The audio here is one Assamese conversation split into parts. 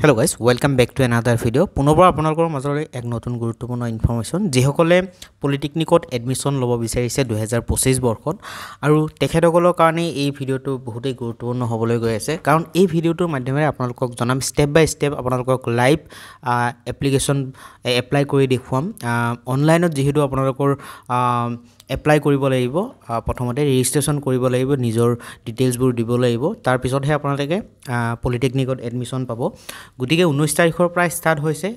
Hello guys, welcome back to another video. পুনৰবাৰ আপোনালোকৰ মাজলৈ এক নতুন গুৰুত্বপূৰ্ণ ইনফৰমেশ্যন যিসকলে পলিটেকনিকত এডমিশ্যন ল'ব বিচাৰিছে 2025 বৰ্ষত আৰু তেখেতসকলৰ কাৰণে এই ভিডিওটো বহুতেই গুৰুত্বপূৰ্ণ হ'বলৈ গৈ আছে কাৰণ এই ভিডিওটোৰ মাধ্যমেৰে আপোনালোকক জনাম ষ্টেপ বাই ষ্টেপ আপোনালোকক লাইভ এপ্লিকেশ্যন এপ্লাই কৰি দেখুৱাম অনলাইনত যেহেতু আপোনালোকৰ এপ্লাই কৰিব লাগিব প্ৰথমতে ৰেজিষ্ট্ৰেচন কৰিব লাগিব নিজৰ ডিটেইলছবোৰ দিব লাগিব তাৰ পিছতহে আপোনালোকে পলিটেকনিকত এডমিশ্যন পাব গতিকে 19 তাৰিখৰ পৰা ষ্টাৰ্ট হৈছে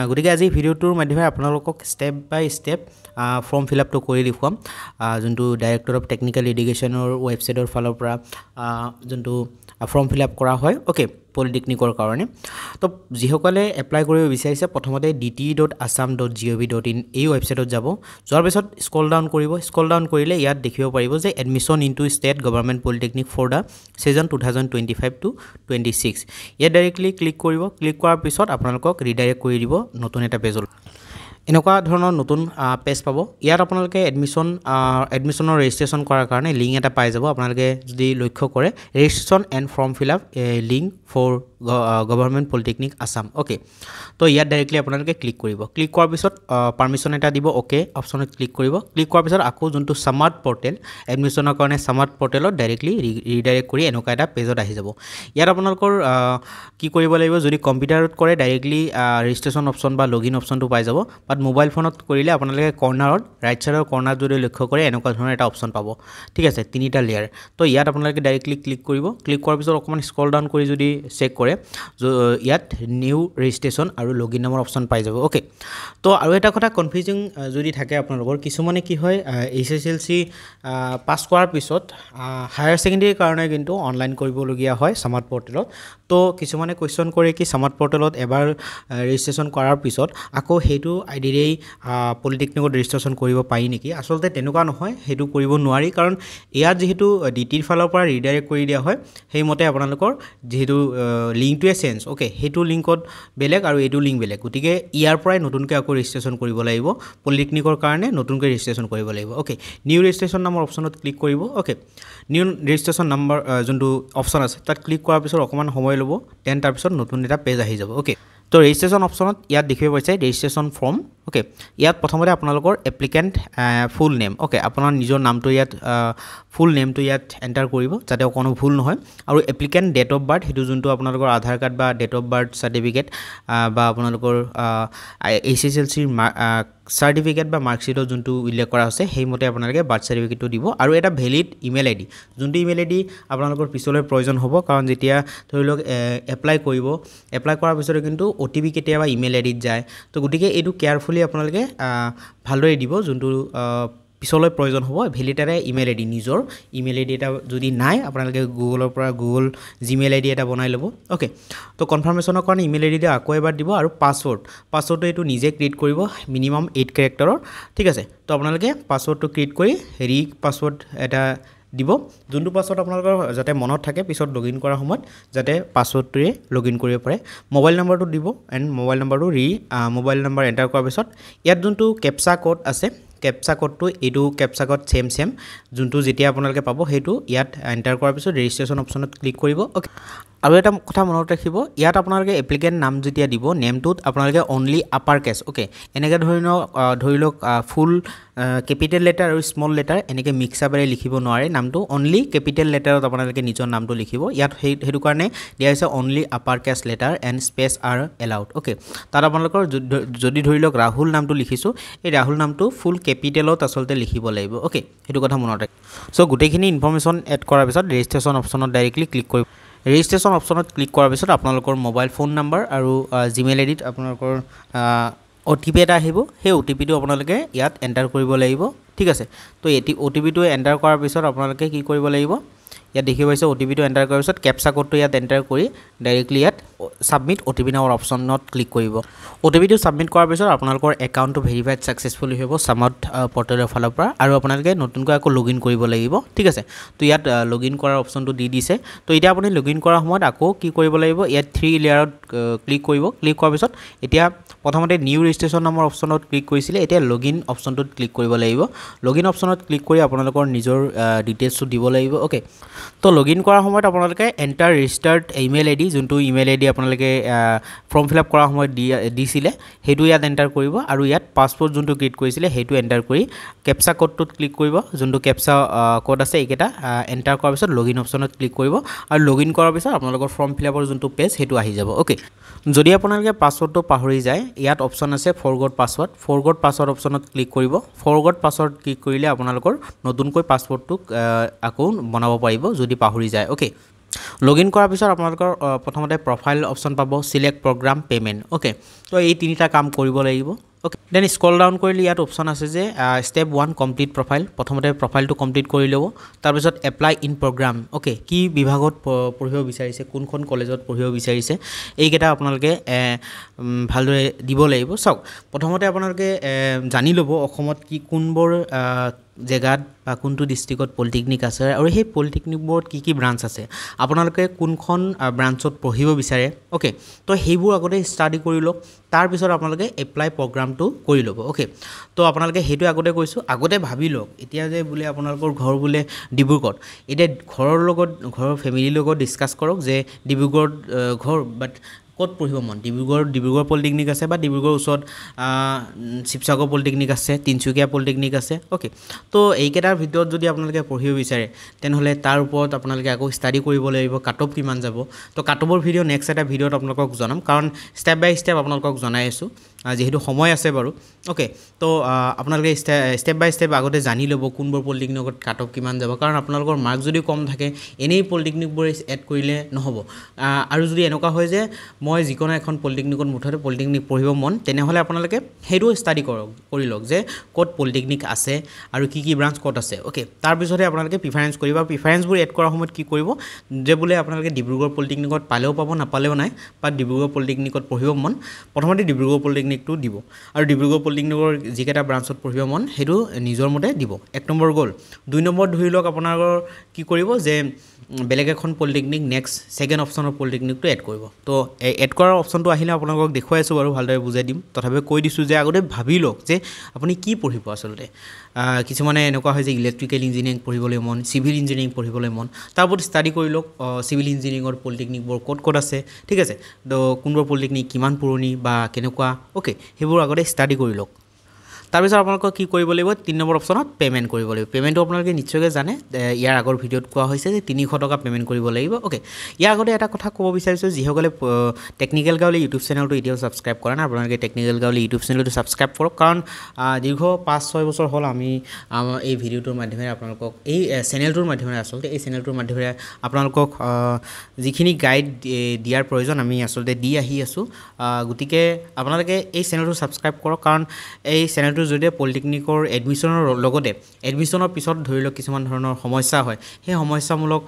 গতিকে আজি ভিডিওটোৰ মাধ্যমেৰে আপোনালোকক ষ্টেপ বাই ষ্টেপ ফৰ্ম ফিল আপটো কৰি দেখুৱাম যোনটো ডাইৰেক্টৰ অফ টেকনিক্যাল এডুকেশ্যনৰ ৱেবছাইটৰ ফালৰ পৰা যোনটো ফৰ্ম ফিল আপ কৰা হয় ওকে পলিটেকনিকৰ কাৰণে তো যিসকলে এপ্লাই কৰিব বিচাৰিছে প্ৰথমতে dt.assam.gov.in এই ৱেবছাইটত যাব যোৱাৰ পিছত স্ক্ৰল ডাউন কৰিলে ইয়াত দেখিব পাৰিব যে admission into state government polytechnic for the season 2025 two 26 ইয়াত ডাইৰেক্টলি ক্লিক কৰিব ক্লিক কৰাৰ পিছত আপোনালোকক ৰিডাইৰেক্ট কৰি দিব নতুন এটা পেজলৈ এনেকুৱা ধৰণৰ নতুন পেজ পাব ইয়াত আপোনালোকে এডমিশ্যনৰ ৰেজিষ্ট্ৰেচন কৰাৰ কাৰণে লিংক এটা পাই যাব আপোনালোকে যদি লক্ষ্য কৰে registration and form fill up link for government polytechnic Assam okay তো ইয়াত ডাইৰেক্টলি আপোনালোকে ক্লিক কৰিব ক্লিক কৰাৰ পিছত পাৰমিশ্যন এটা দিব ওকে অপশ্যনত ক্লিক কৰিব ক্লিক কৰাৰ পিছত আকৌ যোনটো স্মাৰ্ট পৰ্টেল এডমিশ্যনৰ কাৰণে স্মাৰ্ট পৰ্টেলত ডাইৰেক্টলি ৰিডাইৰেক্ট কৰি এনেকুৱা এটা পেজত আহি যাব ইয়াত আপোনালোকৰ কি কৰিব লাগিব যদি কম্পিউটাৰত কৰে ডাইৰেক্টলি ৰেজিষ্ট্ৰেচন অপশ্যন বা লগইন অপশ্যনটো পাই যাব বাট মোবাইল ফোনত কৰিলে আপোনালোকে কৰ্নাৰত ৰাইট সাইডৰ কৰ্নাৰত যদি লক্ষ্য কৰে এনেকুৱা ধৰণৰ এটা অপশ্যন পাব ঠিক আছে তিনিটা লেয়াৰ তো ইয়াত আপোনালোকে ডাইৰেক্টলি ক্লিক কৰিব ক্লিক কৰাৰ পিছত অকমান স্ক্ৰল ডাউন কৰি যদি চেক কৰে ইয়াত নিউ ৰেজিষ্ট্ৰেচন আৰু লগইন নামৰ অপশ্যন পাই যাব ওকে তো আৰু এটা কথা কনফিউজিং যদি থাকে আপোনালোকৰ কিছুমানে কি হয় HSLC পাছ কৰাৰ পিছত হায়াৰ সেকেন্ডাৰীৰ কাৰণে কিন্তু অনলাইন কৰিবলগীয়া হয় স্মাৰ্ট পৰ্টেলত তো কিছুমানে কোৱেশ্চন কৰে কি স্মাৰ্ট পৰ্টেলত এবাৰ ৰেজিষ্ট্ৰেচন কৰাৰ পিছত আকৌ হেতু আইডিৰেই পলিটেকনিকত ৰেজিষ্ট্ৰেচন কৰিব পাৰি নেকি আসলতে তেনেকুৱা নহয় হেতু কৰিব নোৱাৰি কাৰণ ইয়াত যেহেতু ডিটিৰ ফালৰ পৰা ৰিডাইৰেক্ট কৰি দিয়া হয় সেইমতে আপোনালোকৰ যেহেতু লিংকটোৱে চেঞ্জ ওকে হেতু লিংকত বেলেগ আৰু এটো লিংক বেলেগ গতিকে ইয়াৰ পৰাই নতুনকৈ আকৌ ৰেজিষ্ট্ৰেচন কৰিব লাগিব পলিটেকনিকৰ কাৰণে নতুনকৈ ৰেজিষ্ট্ৰেচন কৰিব লাগিব ওকে নিউ ৰেজিষ্ট্ৰেচন নামৰ অপশ্যনত ক্লিক কৰিব ওকে নিউ ৰেজিষ্ট্ৰেচন নাম্বাৰ যোনটো অপশ্যন আছে তাত ক্লিক কৰাৰ পিছত অকমান সময় ল'ব দেন তাৰ পিছত নতুন এটা পেজ আহি যাব ওকে তো ৰেজিষ্ট্ৰেচন অপশ্যনত ইয়াত দেখিব পাইছে ৰেজিষ্ট্ৰেচন ফৰ্ম ওকে ইয়াত প্ৰথমতে আপোনালোকৰ এপ্লিকেণ্ট ফুল নেম ওকে আপোনাৰ নিজৰ নামটো ইয়াত ফুল নেমটো ইয়াত এণ্টাৰ কৰিব যাতে কোনো ভুল নহয় আৰু এপ্লিকেণ্ট ডেট অফ বাৰ্থ হেতু যোনটো আপোনালোকৰ আধাৰ কাৰ্ড বা ডেট অফ বাৰ্থ সাৰ্টিফিকেট বা আপোনালোকৰ HSLC সাৰ্টিফিকেট বা মাৰ্কশ্বিটত যোনটো উল্লেখ কৰা আছে সেইমতে আপোনালোকে বাৰ্থ সাৰ্টিফিকেটটো দিব আৰু এটা ভেলিড ইমেইল আইডি যোনটো ইমেইল আইডি আপোনালোকৰ পিছলৈ প্ৰয়োজন হ'ব কাৰণ যেতিয়া ধৰি লওক এপ্লাই কৰাৰ পিছত কিন্তু OTP কেতিয়াবা ইমেইল আইডিত যায় তো গতিকে এইটো কেয়াৰফুলি আপোনালোকে ভালদৰে দিব যোনটো পিছলৈ প্ৰয়োজন হ'ব ভেলিডাৰে ইমেইল আইডি নিজৰ ইমেইল আইডি এটা যদি নাই আপোনালোকে গুগলৰ পৰা গুগল জিমেইল আইডি এটা বনাই ল'ব ওকে তো কনফাৰ্মেশ্যনৰ কাৰণে ইমেইল আইডি আকৌ এবাৰ দিব আৰু পাছৱৰ্ডটো এইটো নিজে ক্ৰিয়েট কৰিব মিনিমাম 8 কেৰেক্টাৰৰ ঠিক আছে তো আপোনালোকে পাছৱৰ্ডটো ক্ৰিয়েট কৰি পাছৱৰ্ড এটা দিব যোনটো পাছৱৰ্ড আপোনালোকৰ যাতে মনত থাকে পিছত লগইন কৰাৰ সময়ত যাতে পাছৱৰ্ডটোৱে লগইন কৰিব পাৰে মোবাইল নাম্বাৰটো দিব এণ্ড মোবাইল নাম্বাৰটো মোবাইল নাম্বাৰ এণ্টাৰ কৰাৰ পিছত ইয়াত যোনটো কেপচা কোড আছে কেপচা কোডটো এইটো কেপচা কোড সেম যোনটো যেতিয়া আপোনালোকে পাব সেইটো ইয়াত এণ্টাৰ কৰাৰ পিছত ৰেজিষ্ট্ৰেচন অপশ্যনত ক্লিক কৰিব ওকে আৰু এটা কথা মনত ৰাখিব ইয়াত আপোনালোকে এপ্লিকেণ্ট নাম যেতিয়া দিব নেমটোত আপোনালোকে অনলি আপাৰ কেছ ওকে এনেকৈ ধৰি লওক ফুল কেপিটেল লেটাৰ আৰু স্মল লেটাৰ এনেকৈ মিক্স আপেৰে লিখিব নোৱাৰে নামটো অনলি কেপিটেল লেটাৰত আপোনালোকে নিজৰ নামটো লিখিব ইয়াত সেইটো কাৰণে দিয়া হৈছে only upper case letter and space are allowed okay তাত আপোনালোকৰ যদি ধৰি লওক ৰাহুল নামটো লিখিছোঁ এই ৰাহুল নামটো ফুল কেপিটেলত আচলতে লিখিব লাগিব ওকে সেইটো কথা মনত ৰাখিব চ' গোটেইখিনি ইনফৰমেশ্যন এড কৰাৰ পিছত ৰেজিষ্ট্ৰেচন অপশ্যনত ডাইৰেক্টলি ক্লিক কৰিব ৰেজিষ্ট্ৰেচন অপশ্যনত ক্লিক কৰাৰ পিছত আপোনালোকৰ মোবাইল ফোন নাম্বাৰ আৰু জিমেইল আইডিত আপোনালোকৰ OTP এটা আহিব সেই OTPটো আপোনালোকে ইয়াত এণ্টাৰ কৰিব লাগিব ঠিক আছে তো OTPটো এণ্টাৰ কৰাৰ পিছত আপোনালোকে কি কৰিব লাগিব ইয়াত দেখিব পাইছে OTPটো এণ্টাৰ কৰাৰ পিছত কেপচা কোডটো ইয়াত এণ্টাৰ কৰি ডাইৰেক্টলি ইয়াত সাবমিট OTP নামৰ অপশ্যনত ক্লিক কৰিব OTPটো সাবমিট কৰাৰ পিছত আপোনালোকৰ একাউণ্টটো ভেৰিফাইড সাকসেসফুলি হ'ব স্মাৰ্ট পৰ্টেলৰ ফালৰ পৰা আৰু আপোনালোকে নতুনকৈ আকৌ লগইন কৰিব লাগিব ঠিক আছে তো ইয়াত লগইন কৰাৰ অপশ্যনটো দি দিছে তো এতিয়া আপুনি লগইন কৰাৰ সময়ত আকৌ কি কৰিব লাগিব ইয়াত 3 লেয়াৰত ক্লিক কৰিব ক্লিক কৰাৰ পিছত এতিয়া প্ৰথমতে নিউ ৰেজিষ্ট্ৰেচন নামৰ অপশ্যনত ক্লিক কৰিছিলে এতিয়া লগইন অপশ্যনটোত ক্লিক কৰিব লাগিব লগইন অপশ্যনত ক্লিক কৰি আপোনালোকৰ নিজৰ ডিটেইলছটো দিব লাগিব ওকে তো লগইন কৰাৰ সময়ত আপোনালোকে এণ্টাৰ ৰেজিষ্টাৰ্ড ইমেইল আইডি যোনটো ইমেইল আইডি আপোনালোকে ফৰ্ম ফিল আপ কৰাৰ সময়ত দিছিলে সেইটো ইয়াত এণ্টাৰ কৰিব আৰু ইয়াত পাছপৰ্ট যোনটো ক্ৰিয়েট কৰিছিলে সেইটো এণ্টাৰ কৰি কেপচা কোডটোত ক্লিক কৰিব যোনটো কেপচা কোড আছে এইকেইটা এণ্টাৰ কৰাৰ পিছত লগইন অপশ্যনত ক্লিক কৰিব আৰু লগইন কৰাৰ পিছত আপোনালোকৰ ফৰ্ম ফিল আপৰ যোনটো পেজ সেইটো আহি যাব ওকে যদি আপোনালোকে পাছৱৰ্ডটো পাহৰি যায় ইয়াত অপশ্যন আছে ফৰগট পাছৱৰ্ড অপশ্যনত ক্লিক কৰিব ফৰগট পাছৱৰ্ড ক্লিক কৰিলে আপোনালোকৰ নতুনকৈ পাছৱৰ্ডটো আকৌ বনাব পাৰিব যদি পাহৰি যায় ওকে লগইন কৰাৰ পিছত আপোনালোকৰ প্ৰথমতে প্ৰফাইল অপশ্যন পাব সিলেক্ট প্ৰগ্ৰাম পেমেণ্ট ওকে তো এই তিনিটা কাম কৰিব লাগিব ওকে দেন স্ক্ৰল ডাউন কৰিলে ইয়াত অপশ্যন আছে যে ষ্টেপ 1 কমপ্লিট প্ৰফাইল প্ৰথমতে প্ৰফাইলটো কমপ্লিট কৰি ল'ব তাৰপিছত এপ্লাই ইন প্ৰগ্ৰাম ওকে কি বিভাগত পঢ়িব বিচাৰিছে কোনখন কলেজত পঢ়িব বিচাৰিছে এইকেইটা আপোনালোকে ভালদৰে দিব লাগিব চাওক প্ৰথমতে আপোনালোকে জানি ল'ব অসমত কি কোনবোৰ জেগাত বা কোনটো ডিষ্ট্ৰিক্টত পলিটেকনিক আছে আৰু সেই পলিটেকনিকবোৰত কি ব্ৰাঞ্চ আছে আপোনালোকে কোনখন ব্ৰাঞ্চত পঢ়িব বিচাৰে ওকে তো সেইবোৰ আগতে ষ্টাডি কৰি লওক তাৰপিছত আপোনালোকে এপ্লাই প্ৰগ্ৰামটো কৰি ল'ব ওকে তো আপোনালোকে সেইটো আগতে কৈছোঁ আগতে ভাবি লওক এতিয়া যে বোলে আপোনালোকৰ ঘৰ বোলে ডিব্ৰুগড়ত এতিয়া ঘৰৰ ফেমিলিৰ লগত ডিছকাছ কৰক যে ডিব্ৰুগড়ত ঘৰ বাট ক'ত পঢ়িব মন ডিব্ৰুগড় পলিটেকনিক আছে বা ডিব্ৰুগড়ৰ ওচৰত শিৱসাগৰ পলিটেকনিক আছে তিনিচুকীয়া পলিটেকনিক আছে ওকে তো এইকেইটাৰ ভিতৰত যদি আপোনালোকে পঢ়িব বিচাৰে তেনেহ'লে তাৰ ওপৰত আপোনালোকে আকৌ ষ্টাডি কৰিব লাগিব কাটঅফ কিমান যাব তো কাটঅফৰ ভিডিঅ' নেক্সট এটা ভিডিঅ'ত আপোনালোকক জনাম কাৰণ ষ্টেপ বাই ষ্টেপ আপোনালোকক জনাই আছোঁ যিহেতু সময় আছে বাৰু ওকে তো আপোনালোকে ষ্টেপ বাই ষ্টেপ আগতে জানি ল'ব কোনবোৰ পলিটেকনিকত কাটঅফ কিমান যাব কাৰণ আপোনালোকৰ মাৰ্ক যদি কম থাকে এনেই পলিটেকনিকবোৰ এড কৰিলে নহ'ব আৰু যদি এনেকুৱা হয় যে মই যিকোনো এখন পলিটেকনিকত মুঠতে পলিটেকনিক পঢ়িব মন তেনেহ'লে আপোনালোকে সেইটো ষ্টাডি কৰি লওক যে ক'ত পলিটেকনিক আছে আৰু কি ব্ৰাঞ্চ ক'ত আছে ওকে তাৰপিছতহে আপোনালোকে প্ৰিফাৰেঞ্চ কৰিব আৰু প্ৰিফাৰেঞ্চবোৰ এড কৰাৰ সময়ত কি কৰিব যে বোলে আপোনালোকে ডিব্ৰুগড় পলিটেকনিকত পালেও পাব নাপালেও নাই বা ডিব্ৰুগড় পলিটেকনিকত পঢ়িব মন প্ৰথমতে ডিব্ৰুগড় পলিটেকনিকটো দিব আৰু ডিব্ৰুগড় পলিটেকনিকৰ যিকেইটা ব্ৰাঞ্চত পঢ়িব মন সেইটো নিজৰ মতে দিব 1 নম্বৰ গ'ল 2 নম্বৰ ধৰি লওক আপোনালোকৰ কি কৰিব যে বেলেগ এখন পলিটেকনিক নেক্সট সেকেন্ড অপশ্যনৰ পলিটেকনিকটো এড কৰিব তো এড কৰাৰ অপশ্যনটো আহিলে আপোনালোকক দেখুৱাই আছোঁ বাৰু ভালদৰে বুজাই দিম তথাপি কৈ দিছোঁ যে আগতে ভাবি লওক যে আপুনি কি পঢ়িব আচলতে কিছুমানে এনেকুৱা হয় যে ইলেক্ট্ৰিকেল ইঞ্জিনিয়াৰিং পঢ়িবলৈ মন চিভিল ইঞ্জিনিয়াৰিং পঢ়িবলৈ মন তাৰ ওপৰত ষ্টাডি কৰি লওক চিভিল ইঞ্জিনিয়াৰিঙৰ পলিটেকনিকবোৰ ক'ত আছে ঠিক আছে তো কোনবোৰ পলিটেকনিক কিমান পুৰণি বা কেনেকুৱা ওকে সেইবোৰ আগতে ষ্টাডি কৰি লওক তাৰপিছত আপোনালোকক কি কৰিব লাগিব 3 নম্বৰ অপশ্যনত পেমেণ্ট কৰিব লাগিব পেমেণ্টটো আপোনালোকে নিশ্চয়কৈ জানে ইয়াৰ আগৰ ভিডিঅ'ত কোৱা হৈছে যে 300 টকা পেমেণ্ট কৰিব লাগিব ওকে ইয়াৰ আগতে এটা কথা ক'ব বিচাৰিছোঁ যিসকলে টেকনিকেল গাঁৱলী ইউটিউব চেনেলটো এতিয়াও ছাবস্ক্ৰাইব কৰা নাই আপোনালোকে টেকনিকেল গাঁৱলী ইউটিউব চেনেলটো ছাবস্ক্ৰাইব কৰক কাৰণ দীৰ্ঘ 5-6 বছৰ হ'ল আমি এই ভিডিঅ'টোৰ মাধ্যমেৰে আপোনালোকক এই চেনেলটোৰ মাধ্যমেৰে আচলতে এই চেনেলটোৰ মাধ্যমেৰে আপোনালোকক যিখিনি গাইড দিয়াৰ প্ৰয়োজন আমি আচলতে দি আহি আছোঁ গতিকে আপোনালোকে এই চেনেলটো ছাবস্ক্ৰাইব কৰক কাৰণ এই চেনেল যদি পলিটেকনিকৰ এডমিশ্যনৰ লগতে এডমিশ্যনৰ পিছত ধৰি লওক কিছুমান ধৰণৰ সমস্যা হয় সেই সমস্যামূলক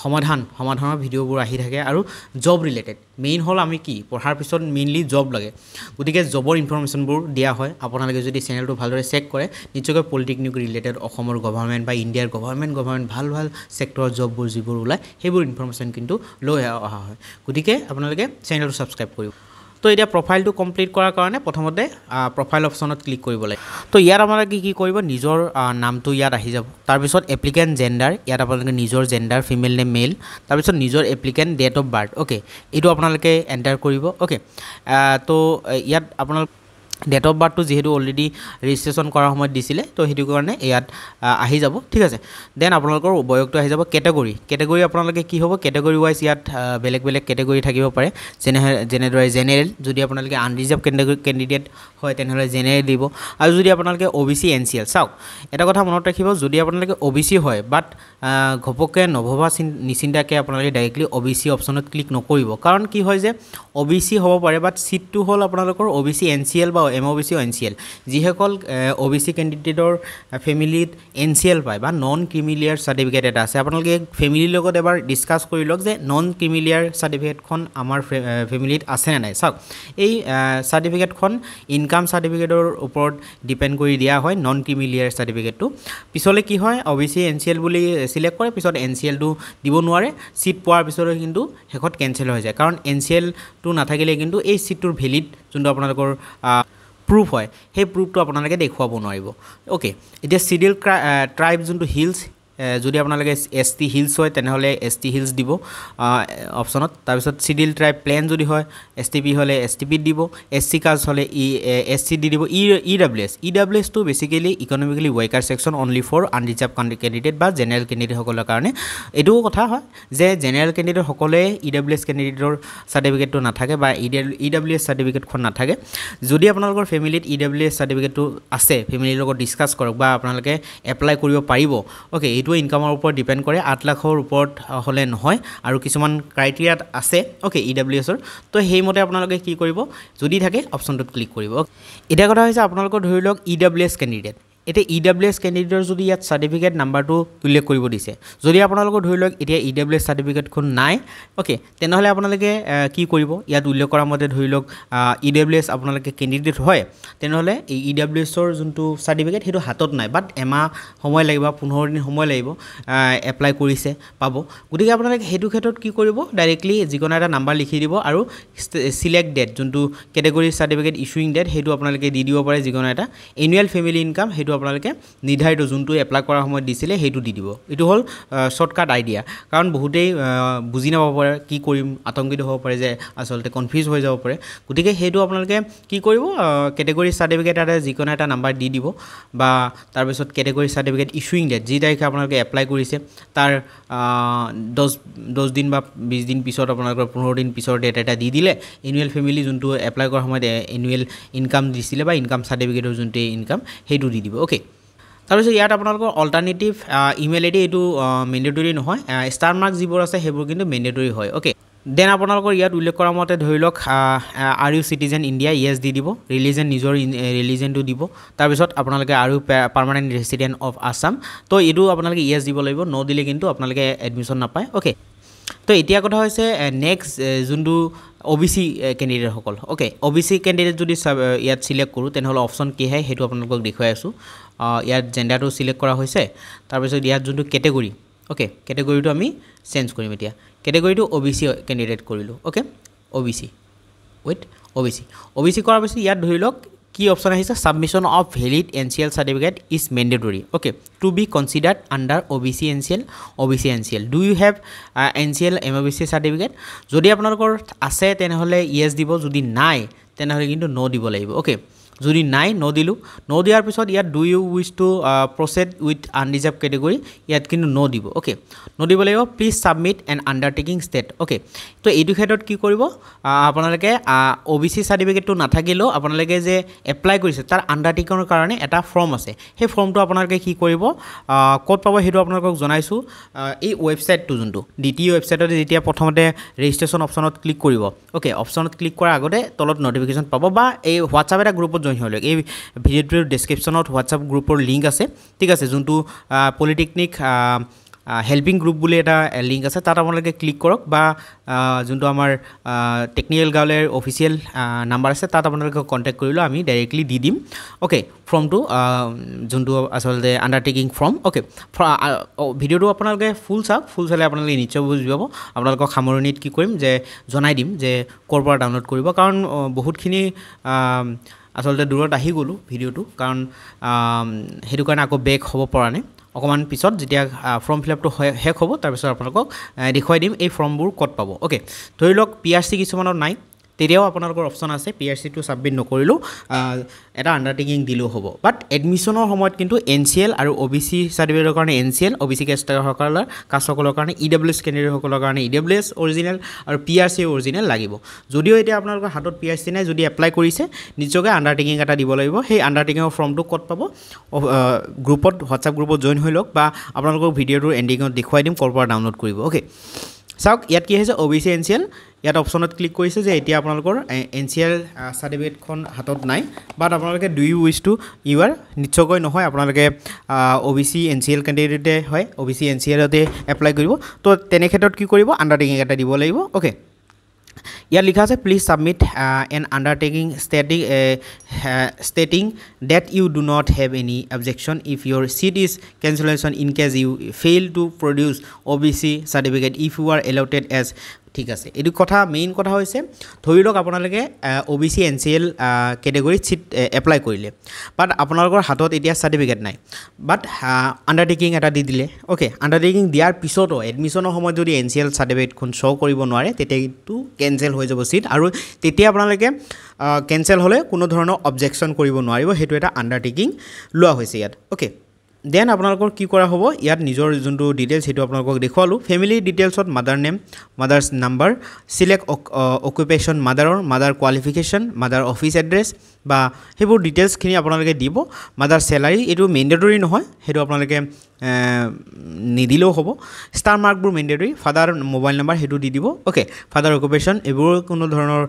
সমাধানৰ ভিডিঅ'বোৰ আহি থাকে আৰু জব ৰিলেটেড মেইন হ'ল আমি কি পঢ়াৰ পিছত মেইনলি জব লাগে গতিকে জবৰ ইনফৰমেশ্যনবোৰ দিয়া হয় আপোনালোকে যদি চেনেলটো ভালদৰে চেক কৰে নিশ্চয়কৈ পলিটেকনিক ৰিলেটেড অসমৰ গভৰ্ণমেণ্ট বা ইণ্ডিয়াৰ গভৰ্ণমেণ্ট ভাল ছেক্টৰৰ জববোৰ যিবোৰ ওলায় সেইবোৰ ইনফৰমেশ্যন কিন্তু লৈ অহা হয় গতিকে আপোনালোকে চেনেলটো ছাবস্ক্ৰাইব কৰিব তো এতিয়া প্ৰফাইলটো কমপ্লিট কৰাৰ কাৰণে প্ৰথমতে প্ৰফাইল অপশ্যনত ক্লিক কৰিব লাগে তো ইয়াত আপোনালোকে কি কৰিব নিজৰ নামটো ইয়াত আহি যাব তাৰপিছত এপ্লিকেণ্ট জেণ্ডাৰ ইয়াত আপোনালোকে নিজৰ জেণ্ডাৰ ফিমেল নে মেল তাৰপিছত নিজৰ applicant date of birth okay এইটো আপোনালোকে এণ্টাৰ কৰিব ওকে তো ইয়াত আপোনালোকে ডেট অফ বাৰ্থটো যিহেতু অলৰেডি ৰেজিষ্ট্ৰেশ্যন কৰাৰ সময়ত দিছিলে তো সেইটো কাৰণে ইয়াত আহি যাব ঠিক আছে দেন আপোনালোকৰ বয়সটো আহি যাব কেটেগৰী আপোনালোকে কি হ'ব কেটেগৰী ৱাইজ ইয়াত বেলেগ কেটেগৰী থাকিব পাৰে যেনেদৰে জেনেৰেল যদি আপোনালোকে আনৰিজাৰ্ভ কেণ্ডিডেট হয় তেনেহ'লে জেনেৰেল দিব আৰু যদি আপোনালোকে OBC NCL চাওক এটা কথা মনত ৰাখিব যদি আপোনালোকে OBC হয় বাট ঘপককৈ নভবা নিচিন্তাকৈ আপোনালোকে ডাইৰেক্টলি OBC অপশ্যনত ক্লিক নকৰিব কাৰণ কি হয় যে OBC হ'ব পাৰে বাট চিটটো হ'ল আপোনালোকৰ OBC NCL বা MOBC NCL যিসকল OBC কেণ্ডিডেটৰ ফেমিলিত NCL পায় বা নন ক্ৰিমিলিয়াৰ চাৰ্টিফিকেট এটা আছে আপোনালোকে ফেমিলিৰ লগত এবাৰ ডিছকাছ কৰি লওক যে নন ক্ৰিমিলিয়াৰ চাৰ্টিফিকেটখন আমাৰ ফেমিলিত আছে নে নাই চাওক এই চাৰ্টিফিকেটখন ইনকাম চাৰ্টিফিকেটৰ ওপৰত ডিপেণ্ড কৰি দিয়া হয় নন ক্ৰিমিলিয়াৰ চাৰ্টিফিকেটটো পিছলৈ কি হয় OBC NCL বুলি চিলেক্ট কৰে পিছত NCLটো দিব নোৱাৰে চিট পোৱাৰ পিছলৈ কিন্তু শেষত কেঞ্চেল হৈ যায় কাৰণ NCLটো নাথাকিলে কিন্তু এই চিটটোৰ ভেলিড যোনটো আপোনালোকৰ প্ৰুফ হয় সেই প্ৰুফটো আপোনালোকে দেখুৱাব নোৱাৰিব ওকে এতিয়া চিডিউল ট্ৰাইব যোনটো হিলছ যদি আপোনালোকে ST হিলছ হয় তেনেহ'লে ST হিলছ দিব অপশ্যনত তাৰপিছত চিডিল ট্ৰাইব প্লেন যদি হয় STP হ'লে STP দিব SC কাষ্ট হ'লে SC দি দিব EWS টো basically economically weaker section only for unreserved candidate বা জেনেৰেল কেণ্ডিডেটসকলৰ কাৰণে এইটোও কথা হয় যে জেনেৰেল কেণ্ডিডেট সকলে EWS কেণ্ডিডেটৰ চাৰ্টিফিকেটটো নাথাকে বা EWS চাৰ্টিফিকেটখন নাথাকে যদি আপোনালোকৰ ফেমিলিত EWS চাৰ্টিফিকেটটো আছে ফেমিলিৰ লগত ডিছকাছ কৰক বা আপোনালোকে এপ্লাই কৰিব পাৰিব ওকে এইটো ইনকামৰ ওপৰত ডিপেণ্ড কৰে 8 লাখৰ ওপৰত হ'লে নহয় আৰু কিছুমান ক্ৰাইটেৰিয়াত আছে ওকে EWSৰ তো সেইমতে আপোনালোকে কি কৰিব যদি থাকে অপশ্যনটোত ক্লিক কৰিব এটা কথা হৈছে আপোনালোকৰ ধৰি লওক EWS কেণ্ডিডেট এতিয়া EWS কেণ্ডিডেটৰ যদি ইয়াত চাৰ্টিফিকেট নাম্বাৰটো উল্লেখ কৰিব দিছে যদি আপোনালোকৰ ধৰি লওক এতিয়া EWS চাৰ্টিফিকেটখন নাই ওকে তেনেহ'লে আপোনালোকে কি কৰিব ইয়াত উল্লেখ কৰা মতে ধৰি লওক EWS আপোনালোকে কেণ্ডিডেট হয় তেনেহ'লে এই EWSৰ যোনটো চাৰ্টিফিকেট সেইটো হাতত নাই বাট এমাহ সময় লাগিব 15 দিন সময় লাগিব এপ্লাই কৰিছে পাব গতিকে আপোনালোকে সেইটো ক্ষেত্ৰত কি কৰিব ডাইৰেক্টলি যিকোনো এটা নাম্বাৰ লিখি দিব আৰু সিলেক্ট ডেট যোনটো কেটেগৰী চাৰ্টিফিকেট ইছুইং ডেট সেইটো আপোনালোকে দি দিব পাৰে যিকোনো এটা এনুৱেল ফেমিলি ইনকাম সেইটো আপোনালোকে নিৰ্ধাৰিত যোনটো এপ্লাই কৰাৰ সময়ত দিছিলে সেইটো দি দিব এইটো হ'ল শৰ্টকাট আইডিয়া কাৰণ বহুতেই বুজি নাপাব পাৰে কি কৰিম আতংকিত হ'ব পাৰে যে আচলতে কনফিউজ হৈ যাব পাৰে গতিকে সেইটো আপোনালোকে কি কৰিব কেটেগৰী চাৰ্টিফিকেট এটা যিকোনো এটা নাম্বাৰ দি দিব বা তাৰপিছত কেটেগৰী চাৰ্টিফিকেট ইছুইং ডেট যি তাৰিখে আপোনালোকে এপ্লাই কৰিছে তাৰ 10 দিন বা 20 দিন পিছত আপোনালোকৰ 15 দিন পিছৰ ডেট এটা দি দিলে এনুৱেল ফেমিলি যোনটো এপ্লাই কৰাৰ সময়ত এনুৱেল ইনকাম দিছিলে বা ইনকাম চাৰ্টিফিকেটৰ যোনটো ইনকাম সেইটো দি দিব ওকে তাৰপিছত ইয়াত আপোনালোকৰ অল্টাৰনেটিভ ইমেইল আইডি এইটো মেণ্ডেটৰী নহয় ষ্টাৰ মাৰ্ক যিবোৰ আছে সেইবোৰ কিন্তু মেণ্ডেটৰী হয় ওকে দেন আপোনালোকৰ ইয়াত উল্লেখ কৰা মতে ধৰি লওক are you citizen India yes দি দিব ৰিলিজন নিজৰ ৰিলিজনটো দিব তাৰপিছত আপোনালোকে আৰু পাৰ্মানেণ্ট ৰেচিডেণ্ট অফ আছাম তো এইটো আপোনালোকে ইয়েছ দিব লাগিব ন দিলে কিন্তু আপোনালোকে এডমিশ্যন নাপায় ওকে তো এতিয়া কথা হৈছে নেক্সট যোনটো OBC কেণ্ডিডেটসকল ওকে OBC কেণ্ডিডেট যদি ইয়াত চিলেক্ট কৰোঁ তেনেহ'লে অপশ্যন কি হয় সেইটো আপোনালোকক দেখুৱাই আছোঁ ইয়াত জেণ্ডাৰটো চিলেক্ট কৰা হৈছে তাৰপিছত ইয়াত যোনটো কেটেগৰী ওকে কেটেগৰীটো আমি চেঞ্জ কৰিম এতিয়া কেটেগৰীটো OBC কেণ্ডিডেট কৰিলোঁ ওকে OBC কৰাৰ পিছত ইয়াত ধৰি লওক কি অপশ্যন আহিছে submission of valid NCL certificate is mandatory okay to be considered under OBC NCL do you have NCL MOBC certificate যদি আপোনালোকৰ আছে তেনেহ'লে ইয়েছ দিব যদি নাই তেনেহ'লে কিন্তু নো দিব লাগিব ওকে যদি নাই নো দিলোঁ নো দিয়াৰ পিছত ইয়াত do you wish to proceed with unreserved category ইয়াত কিন্তু নো দিব ওকে নো দিব লাগিব please submit an undertaking state okay তো এইটো ক্ষেত্ৰত কি কৰিব আপোনালোকে OBC চাৰ্টিফিকেটটো নাথাকিলেও আপোনালোকে যে এপ্লাই কৰিছে তাৰ আণ্ডাৰটেকিঙৰ কাৰণে এটা ফৰ্ম আছে সেই ফৰ্মটো আপোনালোকে কি কৰিব ক'ত পাব সেইটো আপোনালোকক জনাইছোঁ এই ৱেবছাইটটো যোনটো দ্বিতীয় ৱেবছাইটতে যেতিয়া প্ৰথমতে ৰেজিষ্ট্ৰেশ্যন অপশ্যনত ক্লিক কৰিব ওকে অপশ্যনত ক্লিক কৰাৰ আগতে তলত নটিফিকেশ্যন পাব বা এই হোৱাটছআপ এটা গ্ৰুপত জইন হৈ লওক এই ভিডিঅ'টোৰ ডেছক্ৰিপশ্যনত হোৱাটছআপ গ্ৰুপৰ লিংক আছে ঠিক আছে যোনটো পলিটেকনিক হেল্পিং গ্ৰুপ বুলি এটা লিংক আছে তাত আপোনালোকে ক্লিক কৰক বা যোনটো আমাৰ টেকনিকেল গাঁৱৰ অফিচিয়েল নাম্বাৰ আছে তাত আপোনালোকে কণ্টেক্ট কৰিলেও আমি ডাইৰেক্টলি দি দিম ওকে ফৰ্মটো যোনটো আচলতে আণ্ডাৰটেকিং ফৰ্ম ওকে ভিডিঅ'টো আপোনালোকে ফুল চালে আপোনালোকে নিশ্চয় বুজি পাব আপোনালোকক সামৰণিত কি কৰিম যে জনাই দিম যে ক'ৰ পৰা ডাউনলোড কৰিব কাৰণ বহুতখিনি আচলতে দূৰত আহি গ'লোঁ ভিডিঅ'টো কাৰণ সেইটো কাৰণে আকৌ বেক হ'ব পৰা নাই অকমান পিছত যেতিয়া ফৰ্ম ফিলআপটো শেষ হ'ব তাৰপিছত আপোনালোকক দেখুৱাই দিম এই ফৰ্মবোৰ ক'ত পাব ওকে ধৰি লওক PRC কিছুমানৰ নাই তেতিয়াও আপোনালোকৰ অপশ্যন আছে PRCটো ছাবমিট নকৰিলেও এটা আণ্ডাৰটেকিং দিলেও হ'ব বাট এডমিশ্যনৰ সময়ত কিন্তু NCL আৰু OBC চাৰ্টিফিকেটৰ কাৰণে NCL OBC কাষ্টসকলৰ কাৰণে EWS কেণ্ডিডেটসকলৰ কাৰণে EWS অৰিজিনেল আৰু PRC অৰিজিনেল লাগিব যদিও এতিয়া আপোনালোকৰ হাতত PRC নাই যদি এপ্লাই কৰিছে নিশ্চয়কৈ আণ্ডাৰটেকিং এটা দিব লাগিব সেই আণ্ডাৰটেকিঙৰ ফৰ্মটো ক'ত পাব গ্ৰুপত হোৱাটছআপ গ্ৰুপত জইন হৈ লওক বা আপোনালোকৰ ভিডিঅ'টোৰ এণ্ডিঙত দেখুৱাই দিম ক'ৰ পৰা ডাউনলোড কৰিব ওকে চাওক ইয়াত কি হৈছে OBC NCL ইয়াত অপশ্যনত ক্লিক কৰিছে যে এতিয়া আপোনালোকৰ NCL চাৰ্টিফিকেটখন হাতত নাই বাট আপোনালোকে ডু ইউ উইচ টু ইউৰ নিশ্চয়কৈ নহয় আপোনালোকে OBC NCL কেণ্ডিডেটে হয় OBC NCLতে এপ্লাই কৰিব তো তেনে ক্ষেত্ৰত কি কৰিব আণ্ডাৰটেকিং এটা দিব লাগিব ওকে ইয়াত লিখা আছে please submit an undertaking stating that you do not have any objection if your seat is cancellation in case you fail to produce OBC certificate if you are allotted as ঠিক আছে এইটো কথা মেইন কথা হৈছে ধৰি লওক আপোনালোকে OBC NCL কেটেগৰীত সিট এপ্লাই কৰিলে বাট আপোনালোকৰ হাতত এতিয়া সাৰ্টিফিকেট নাই বাট আন্ডাৰটেকিং এটা দি দিলে ওকে আন্ডাৰটেকিং দিয়াৰ পিছতো এডমিশনৰ সময়ত যদি NCL সাৰ্টিফিকেটখন শো কৰিব নোৱাৰে তেতিয়া কিন্তু কেনসেল হৈ যাব সিট আৰু তেতিয়া আপোনালোকে কেনসেল হলে কোনো ধৰণৰ অবজেকশন কৰিব নোৱাৰিব হেতু এটা আন্ডাৰটেকিং লোৱা হৈছে ইয়াত ওকে দেন আপোনালোকৰ কি কৰা হ'ব ইয়াত নিজৰ যোনটো ডিটেইলছ হেতু আপোনালোকক দেখুৱালো ফ্যামিলি ডিটেইলছত mother name mothers number select occupation mother qualification mother office address বা হেবোৰ ডিটেইলছখিনি আপোনালোকে দিব মাদাৰ স্যালাৰি এটো মেন্ডেটৰি নহয় হেতু আপোনালোকে নিদিলেও হ'ব ষ্টাৰ মাৰ্কবোৰ মেন্ডেটৰি ফাদাৰ মোবাইল নাম্বাৰ হেতু দি দিব ওকে ফাদাৰ অকুপেশন এবোৰ কোনো ধৰণৰ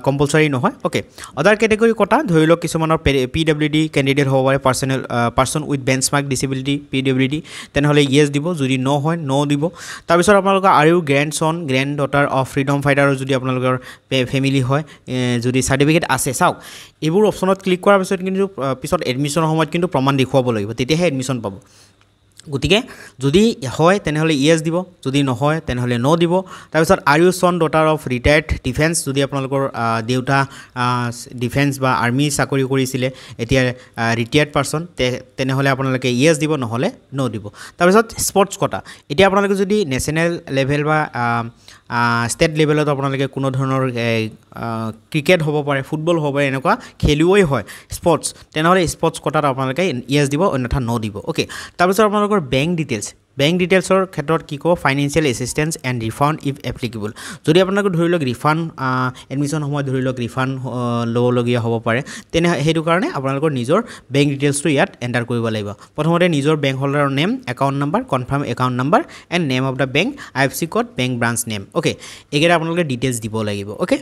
কম্পালসৰি নহয় ওকে আদাৰ কেটেগৰি কটা ধৰি লওক কিছুমানৰ PWD ক্যান্ডিডেট হ'ব পাৰে person with benchmark disability PWD তেনেহলে ইয়েস দিব যদি নো হয় নো দিব তাৰ পিছত আপোনালোকৰ আৰু গ্ৰ্যান্ডসন গ্ৰ্যান্ড ডটাৰ অফ ফ্ৰীডম ফাইটাৰৰ যদি আপোনালোকৰ ফ্যামিলি হয় যদি সাৰ্টিফিকেট আছে চাওক এবোৰ অপচনত ক্লিক কৰাৰ পিছত কিন্তু পিছত এডমিশনৰ সময়ত কিন্তু প্ৰমাণ দেখুৱাব লাগিব তেতিয়াহে এডমিশন পাব গতিকে যদি হয় তেনেহলে ইয়েস দিব যদি নহয় তেনেহলে নো দিব তাৰ পিছত are you son daughter of retired defence যদি আপোনালোকৰ দেউতা ডিফেন্স বা আৰ্মি চাকৰি কৰিছিলে এতিয়া ৰিটায়াৰ্ড পাৰ্সন তেনেহলে আপোনালোকে ইয়েস দিব নহলে নো দিব তাৰ পিছত স্পৰ্টছ কোটা এতিয়া আপোনালোকে যদি নেশনাল লেভেল বা স্টেট লেভেলত আপোনালোকে কোনো ধৰণৰ ক্ৰিকেট হ'ব পাৰে ফুটবল হ'ব পাৰে এনেকুৱা খেলুৱৈ হয় স্পৰ্টছ তেনেহলে স্পৰ্টছ কোটাত আপোনালোকে ইয়েস দিব অন্যথা নো দিব ওকে তাৰ পিছত আপোনালোকৰ বেংক ডিটেইলছৰ ক্ষেত্ৰত কি কো ফাইনান্সিয়েল এসিস্টেন্স এন্ড ৰিফান্ড ইফ এপ্লিকেবল যদি আপোনালোকে ধৰি লওক ৰিফান্ড এডমিশন সময়ত ধৰি লওক ৰিফান্ড লবলগীয়া হ'ব পাৰে তেনে হেতু কাৰণে আপোনালোকৰ নিজৰ বেংক ডিটেইলছটো ইয়াত এন্টাৰ কৰিব লাগিব প্ৰথমতে নিজৰ বেংক হোল্ডাৰৰ name account number confirm account number and name of the bank IFSC code bank branch name okay একেটা আপোনালোকে ডিটেইলছ দিব লাগিব ওকে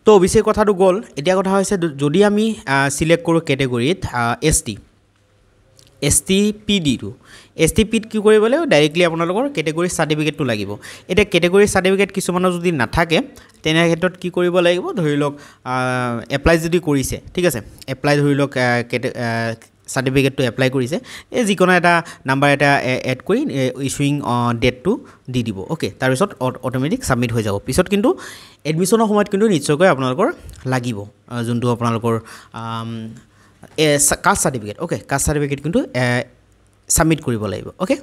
তো অবিশ্বাস কথাটো গল এতিয়া কথা হৈছে যদি আমি সিলেক্ট কৰো ক্যাটেগৰীত STPD টো STPD কি কৰিব লাগিব ডাইৰেক্টলি আপোনালোকৰ ক্যাটেগৰী সাৰ্টিফিকেটটো লাগিব এটা ক্যাটেগৰী সাৰ্টিফিকেট কিছুমানৰ যদি নাথাকে তেনে ক্ষেত্ৰত কি কৰিব লাগিব ধৰি লওক এপ্লাই যদি কৰিছে ঠিক আছে এপ্লাই ধৰি লওক সাৰ্টিফিকেটটো এপ্লাই কৰিছে এই যিকোনো এটা নাম্বাৰ এটা এড কৰি ইস্যুইং ডেটটো দি দিব ওকে তাৰ পিছত অটোমেটিক সাবমিট হৈ যাব পিছত কিন্তু এডমিশনৰ সময়ত কিন্তু নিশ্চয়কৈ আপোনালোকৰ লাগিব যোনটো আপোনালোকৰ caste certificate okay caste certificate কিন্তু সাবমিট কৰিব লাগিব ওকে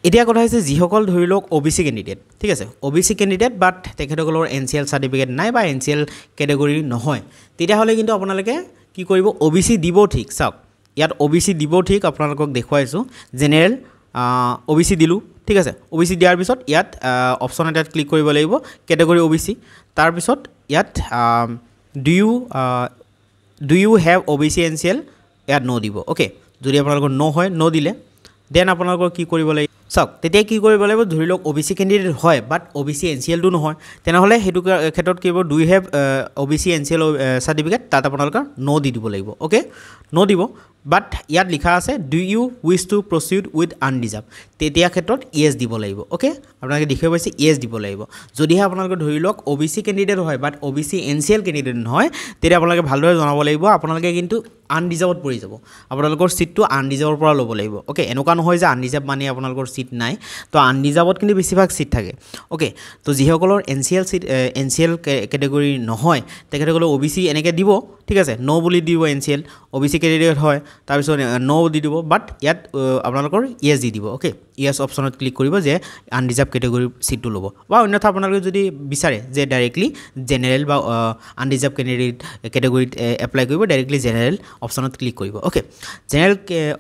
এতিয়া কথা হৈছে যিসকল ধৰি লওক OBC ক্যান্ডিডেট ঠিক আছে OBC ক্যান্ডিডেট বাট তেখেতসকলৰ NCL সাৰ্টিফিকেট নাই বা NCL ক্যাটেগৰী নহয় তেতিয়া হলে কিন্তু আপোনালোকে কি কৰিব OBC দিব ঠিক চাওক ইয়াত OBC দিব ঠিক আপোনালোকক দেখুৱাইছো জেনাৰেল OBC দিলু ঠিক আছে OBC দিয়াৰ পিছত ইয়াত অপচন এটাত ক্লিক কৰিব লাগিব ক্যাটেগৰী OBC তাৰ পিছত ইয়াত do you have OBC NCL ইয়াত নো দিব ওকে যদি আপোনালোকৰ নো হয় নো দিলে দেন আপোনালোকৰ কি কৰিব লাগিব চাওক তেতিয়া কি কৰিব লাগিব ধৰি লওক OBC ক্যান্ডিডেট হয় বাট OBC NCL টো নহয় তেনেহলে হেতু ক্ষেত্ৰত কি হ'ব do you have OBC NCL certificate তাত আপোনালোকৰ নো দি দিব লাগিব ওকে নো দিব বাট ইয়াত লিখা আছে do you wish to proceed with undeserved তেতিয়া ক্ষেত্ৰত yes দিব লাগিব ওকে আপোনালোকে দেখিব পাইছে yes দিব লাগিব যদিহে আপোনালোকে ধৰি লওক OBC ক্যান্ডিডেট হয় বাট OBC NCL ক্যান্ডিডেট নহয় তেতিয়া আপোনালোকে ভালদৰে জনাব লাগিব আপোনালোকে কিন্তু আনডিজাৰ্ভড পৰি যাব আপোনালোকৰ সিটটো আনডিজাৰ্ভৰ পৰা ল'ব লাগিব ওকে এনেকুৱা নহয় যে আনডিজাৰ্ভ মানে আপোনালোকৰ সিট নাই তো আনডিজাৰ্ভড কিন্তু বেছিভাগ সিট থাকে ওকে তো যিসকলৰ NCL ক্যাটেগৰী নহয় তেখেতসকলে OBC এনেকৈ দিব ঠিক আছে নো বুলি দিব NCL OBC ক্যান্ডিডেট হয় তাৰ পিছত নো দি দিব বাট ইয়াত আপোনালোকৰ ইয়েস দি দিব ওকে ইয়েস অপচনত ক্লিক কৰিব যে আনডিজাৰ্ভ ক্যাটেগৰী সিটটো ল'ব বা অন্যথা আপোনালোকে যদি বিচাৰে যে ডাইৰেক্টলি জেনাৰেল বা আনডিজাৰ্ভ ক্যান্ডিডেট ক্যাটেগৰীত এপ্লাই কৰিব ডাইৰেক্টলি জেনাৰেল অপচনত ক্লিক কৰিব ওকে জেনাৰেল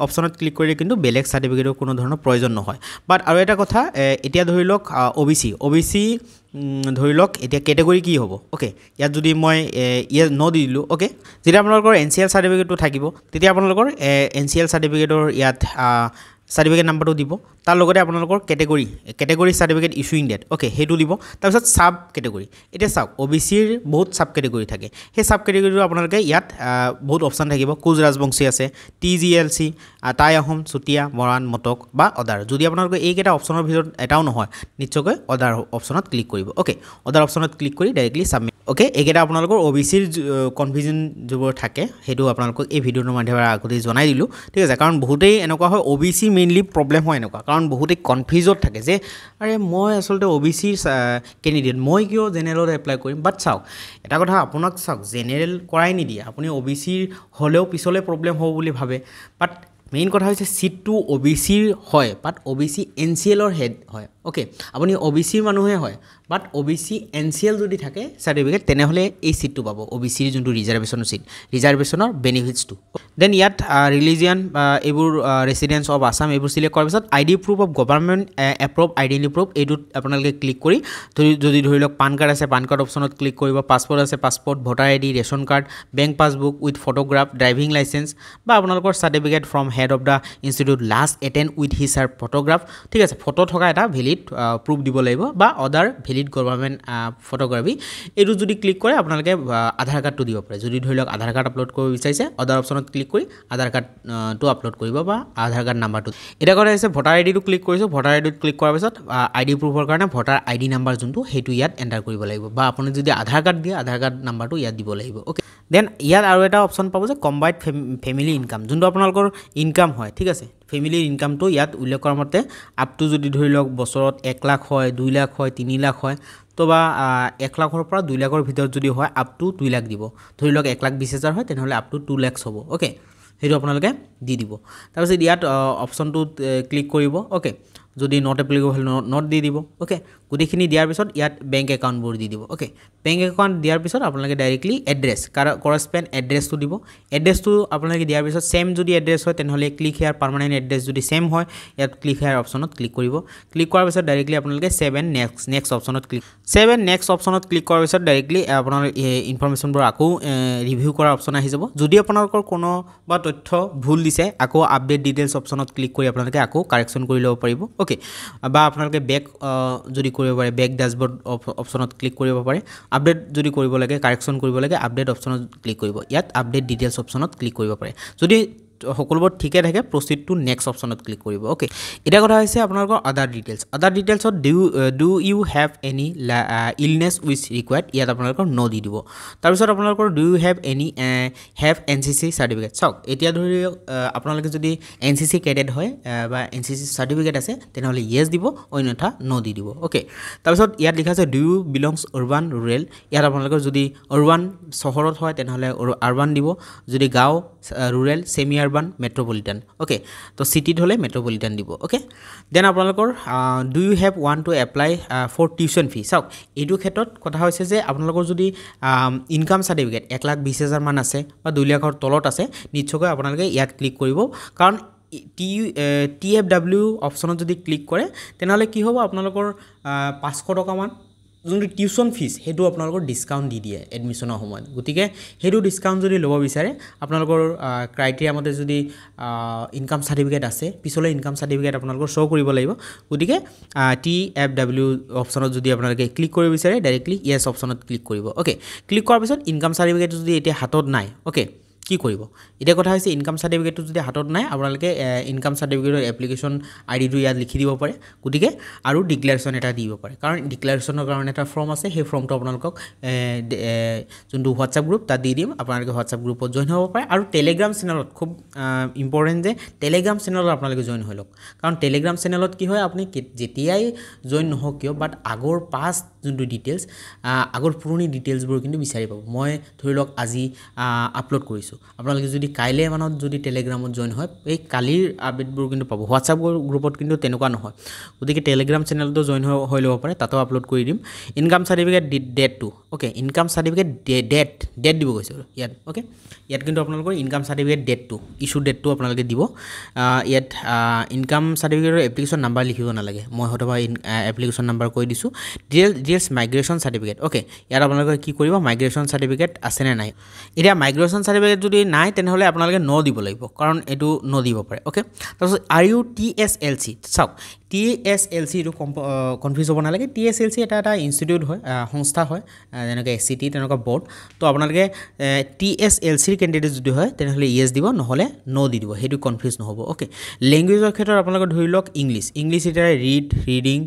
অপচনত ক্লিক কৰিলে কিন্তু বেলেগ সাৰ্টিফিকেটৰ কোনো ধৰণৰ প্ৰয়োজন নহয় বাট আৰু এটা কথা এতিয়া ধৰি লওক OBC ধৰি লওক এতিয়া ক্যাটেগৰী কি হ'ব ওকে ইয়াত যদি মই ইয়েস নো দি দিলো ওকে যেতিয়া আপোনালোকৰ NCL সাৰ্টিফিকেটটো থাকিব তেতিয়া আপোনালোকৰ NCL সাৰ্টিফিকেটৰ ইয়াত সাৰ্টিফিকেট নাম্বাৰটো দিব তাৰ লগতে আপোনালোকৰ ক্যাটেগৰী সাৰ্টিফিকেট ইস্যুইং ডেট ওকে হেতু দিব তাৰ পিছত সাব ক্যাটেগৰী এতিয়া চাওক OBC ৰ বহুত সাব ক্যাটেগৰী থাকে সেই সাব ক্যাটেগৰীটো আপোনালোকে ইয়াত বহুত অপচন থাকিব কুজ ৰাজবংশী আছে TGLC টাই আহোম চুটিয়া মৰাণ মটক বা অদাৰ যদি আপোনালোকে এইকেইটা অপচনৰ ভিতৰত এটাও নহয় নিশ্চয়কৈ অদাৰ অপচনত ক্লিক কৰিব ওকে অদাৰ অপচনত ক্লিক কৰি ডাইৰেক্টলি সাবমিট ওকে এইকেইটা আপোনালোকৰ OBCৰ কনফিউজন যিবোৰ থাকে সেইটো আপোনালোকক এই ভিডিঅ'টোৰ মাধ্যমেৰে আগতে জনাই দিলোঁ ঠিক আছে কাৰণ বহুতেই এনেকুৱা হয় OBC মেইনলি প্ৰব্লেম হয় এনেকুৱা কাৰণ বহুতেই কনফিউজত থাকে যে আৰে মই আচলতে OBCৰ কেণ্ডিডেট মই কিয় জেনেৰেলত এপ্লাই কৰিম বাট চাওক এটা কথা আপোনাক চাওক জেনেৰেল কৰাই নিদিয়ে আপুনি OBCৰ হ'লেও পিছলৈ প্ৰব্লেম হ'ব বুলি ভাবে বাট মেইন কথা হৈছে সিটটো OBCৰ হয় বাট OBC NCLৰ হেড হয় ওকে আপুনি OBCৰ মানুহে হয় বাট OBC NCL যদি থাকে সাৰ্টিফিকেট তেনেহলে এই সিটটো পাব OBCৰ যোনটো ৰিজাৰ্ভেশ্যনৰ সিট ৰিজাৰ্ভেশ্যনৰ বেনিফিটছটো দেন ইয়াত ৰিলিজিয়ন বা এইবোৰ ৰেসিডেন্স অফ আসাম এইবোৰ সিলেক্ট কৰাৰ পিছত ID proof of government approve identity proof এইটোত আপোনালোকে ক্লিক কৰি যদি ধৰি লওক পান কাৰ্ড আছে পান কাৰ্ড অপশ্যনত ক্লিক কৰিব পাছপৰ্ট আছে passport voter ID ration card bank passbook with photograph driving licence বা আপোনালোকৰ certificate from head of the institute last attend with his R photograph ঠিক আছে ফটো থকা এটা ভ্যালিড প্ৰুফ দিব লাগিব বা আদাৰ ভ্যালিড গভৰ্ণমেণ্ট ফটোগ্ৰাফি এইটো যদি ক্লিক কৰে আপোনালোকে আধাৰ কাৰ্ডটো দিব পাৰে যদি ধৰি লওক আধাৰ কাৰ্ড আপলোড কৰিব বিচাৰিছে আদাৰ অপশ্যনত ক্লিক কৰি আধাৰ কাৰ্ডটো আপলোড কৰিব বা আধাৰ কাৰ্ড নাম্বাৰটো এটা কথা হৈছে ভোটাৰ আইডিটো ক্লিক কৰিছো ভোটাৰ আইডিত ক্লিক কৰাৰ পিছত আইডি প্ৰুফৰ কাৰণে ভোটাৰ আইডি নাম্বাৰ যোনটো সেইটো ইয়াত এন্টাৰ কৰিব লাগিব বা আপুনি যদি আধাৰ কাৰ্ড দিয়ে আধাৰ কাৰ্ড নাম্বাৰটো ইয়াত দিব লাগিব ওকে দেন ইয়াত আৰু এটা অপশ্যন পাব যে কম্বাইন্ড ফেমিলি ইনকাম যোনটো আপোনালোকৰ ইনকাম হয় ঠিক আছে ফেমিলিৰ ইনকামটো ইয়াত উল্লেখ কৰাৰ মতে আপ টু যদি ধৰি লওক বছৰত 1 লাখ হয় 2 লাখ হয় 3 লাখ হয় তো বা 1 লাখৰ পৰা 2 লাখৰ ভিতৰত যদি হয় আপ টু 2 লাখ দিব ধৰি লওক 1,20,000 হয় তেনেহলে আপ টু 2 লাখ হ'ব ওকে সেইটো আপোনালোকে দি দিব তাৰপিছত ইয়াত অপশ্যনটোত ক্লিক কৰিব ওকে যদি নট এপ্লিকেবল নট দি দিব ওকে গুটিখিনি দিয়াৰ পিছত ইয়াত বেংক একাউণ্টবোৰ দি দিব ওকে বেংক একাউণ্ট দিয়াৰ পিছত আপোনালোকে ডাইৰেক্টলি এড্ৰেছ কৰস্পেণ্ড এড্ৰেছটো দিব এড্ৰেছটো আপোনালোকে দিয়াৰ পিছত সেম যদি এড্ৰেছ হয় তেনেহলে ক্লিক হেয়াৰ পাৰ্মানেণ্ট এড্ৰেছ যদি সেম হয় ইয়াত ক্লিক হেয়াৰ অপশ্যনত ক্লিক কৰিব ক্লিক কৰাৰ পিছত ডাইৰেক্টলি আপোনালোকে 7 নেক্সট অপশ্যনত ক্লিক 7 নেক্সট অপশ্যনত ক্লিক কৰাৰ পিছত ডাইৰেক্টলি আপোনাৰ ইনফৰমেশ্যনবোৰ আকৌ ৰিভিউ কৰাৰ অপশ্যন আহি যাব যদি আপোনালোকৰ কোনো বা তথ্য ভুল দিছে আকৌ আপডেট ডিটেইলছ অপশ্যনত ক্লিক কৰি আপোনালোকে আকৌ কাৰেকশ্যন কৰি ল'ব পাৰিব ওকে বা আপোনালোকে বেক যদি কৰিব পাৰে বেক ড্যাশবোৰ্ড অপশ্যনত ক্লিক কৰিব পাৰে আপডেট যদি কৰিব লাগে কাৰেকশ্যন কৰিব লাগে আপডেট অপশ্যনত ক্লিক কৰিব ইয়াত আপডেট ডিটেইলছ অপশ্যনত ক্লিক কৰিব পাৰে যদি সকলোবোৰ ঠিকে থাকে প্ৰসিড টু নেক্সট অপশ্যনত ক্লিক কৰিব ওকে এটা কথা হৈছে আপোনালোকৰ আদাৰ ডিটেইলছত do you have any illness which required ইয়াত আপোনালোকৰ নো দি দিব তাৰপিছত আপোনালোকৰ do you have NCC certificate চাওক এতিয়া ধৰি আপোনালোকে যদি NCC ক্যাডেট হয় বা NCC সাৰ্টিফিকেট আছে তেনেহলে ইয়েস দিব অন্যথা নো দি দিব ওকে তাৰপিছত ইয়াত লিখা আছে do you belongs urban rural ইয়াত আপোনালোকৰ যদি আৰবান চহৰত হয় তেনেহলে আৰবান দিব যদি গাঁও rural semi urban metropolitan okay তো সিটিত হলে মেট্ৰোপলিটান দিব ওকে দেন আপোনালোকৰ do you have want to apply for tuition fee চাওক এইটো ক্ষেত্ৰত কথা হৈছে যে আপোনালোকৰ যদি ইনকাম সাৰ্টিফিকেট 1,20,000 মান আছে বা 2 লাখৰ তলত আছে নিশ্চয়কৈ আপোনালোকে ইয়াত ক্লিক কৰিব কাৰণ TFW অপশ্যনত যদি ক্লিক কৰে তেনেহলে কি হ'ব আপোনালোকৰ 500 টকা মান যোনটো টিউশন ফিজ হেতু আপোনালোকৰ ডিসকাউন্ট দি দিয়ে এডমিশনৰ সময়ত গতিকে হেতু ডিসকাউন্ট যদি ল'ব বিচাৰে আপোনালোকৰ ক্ৰাইটেৰিয়া মতে যদি ইনকাম সাৰ্টিফিকেট আছে পিছলে ইনকাম সাৰ্টিফিকেট আপোনালোকৰ শো কৰিব লাগিব গতিকে TFW অপশ্যনত যদি আপোনালোকে ক্লিক কৰিব বিচাৰে ডাইৰেক্টলি ইয়েস অপশ্যনত ক্লিক কৰিব ওকে ক্লিক কৰাৰ পিছত ইনকাম সাৰ্টিফিকেট যদি এতিয়া হাতত নাই ওকে কি কৰিব এটা কথা হৈছে ইনকাম সাৰ্টিফিকেটটো যদি হাতত নাই আপোনালোকে ইনকাম সাৰ্টিফিকেটৰ এপ্লিকেশন আইডিটো ইয়াত লিখি দিব পাৰে গতিকে আৰু ডিক্লেৰেশ্যন এটা দিব পাৰে কাৰণ ডিক্লেৰেশ্যনৰ কাৰণে এটা ফৰ্ম আছে সেই ফৰ্মটো আপোনালোকক যোনটো হোৱাটছআপ গ্ৰুপ তাত দি দিম আপোনালোকে হোৱাটছআপ গ্ৰুপত জয়েন হ'ব পাৰে আৰু টেলিগ্ৰাম চেনেলত খুব ইম্পৰ্টেন্ট যে টেলিগ্ৰাম চেনেলত আপোনালোকে জয়েন হৈ লওক কাৰণ টেলিগ্ৰাম চেনেলত কি হয় আপুনি যেতিয়াই জয়েন নহওক কিয় বাট আগৰ পাষ্ট যোনটো ডিটেইলছ আগৰ পুৰণি ডিটেইলছবোৰ কিন্তু বিচাৰি পাব মই ধৰি লওক আজি আপলোড কৰিছো আপোনালোকে যদি কাইলে মানত যদি টেলিগ্ৰামত জয়েন হয় এই কালিৰ আপডেটবোৰ কিন্তু পাব হোৱাটছআপ গ্ৰুপত কিন্তু তেনেকুৱা নহয় গতিকে টেলিগ্ৰাম চেনেলটো জয়েন হৈ ল'ব পাৰে তাতো আপলোড কৰি দিম ইনকাম সাৰ্টিফিকেট ডেটটো ওকে ইনকাম সাৰ্টিফিকেট ডেট দিব কৈছো ইয়াত ওকে ইয়াত কিন্তু আপোনালোকৰ ইনকাম সাৰ্টিফিকেট ডেটটো ইস্যু ডেটটো আপোনালোকে দিব ইয়াত ইনকাম সাৰ্টিফিকেটৰ এপ্লিকেশন নাম্বাৰ লিখিব নালাগে মই হয়তোবা এপ্লিকেশন নাম্বাৰ কৈ দিছো ডিটেইলছ মাইগ্ৰেশ্যন সাৰ্টিফিকেট ওকে ইয়াত আপোনালোকে কি কৰিব মাইগ্ৰেশ্যন সাৰ্টিফিকেট আছে নে নাই এতিয়া মাইগ্ৰেশ্যন সাৰ্টিফিকেট যদি নাই তেনেহলে আপোনালোকে নো দিব লাগিব কাৰণ এটো নো দিব পাৰে ওকে তাৰপিছত আৰ ইউ TSLC চাওক TSLC এটো কনফিউজ হ'ব নালাগে TSLC এটা ইনষ্টিটিউট হয় সংস্থা হয় যেনেকৈ SCT তেনেকুৱা বোৰ্ড তো আপোনালোকে TSLC ক্যান্ডিডেট যদি হয় তেনেহলে ইয়েস দিব নহলে নো দি দিব হেতু কনফিউজ নহব ওকে ল্যাঙ্গুৱেজৰ ক্ষেত্ৰত আপোনালোকে ধৰি লওক ইংলিশ এটা ৰিডিং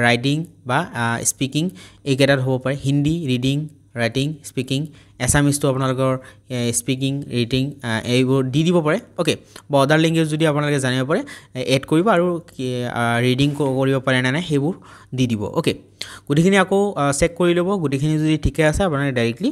ৰাইটিং বা স্পিকিং এইকেইটাত হ'ব পাৰে হিন্দী ৰিডিং ৰাইটিং স্পিকিং এছামিজটো আপোনালোকৰ স্পিকিং ৰিডিং এইবোৰ দি দিব পাৰে ওকে বা আদাৰ লেংগুৱেজ যদি আপোনালোকে জানিব পাৰে এড কৰিব আৰু ৰিডিং কৰিব পাৰে নে নাই সেইবোৰ দি দিব ওকে গোটেইখিনি আকৌ চেক কৰি ল'ব গোটেইখিনি যদি ঠিকে আছে আপোনালোকে ডাইৰেক্টলি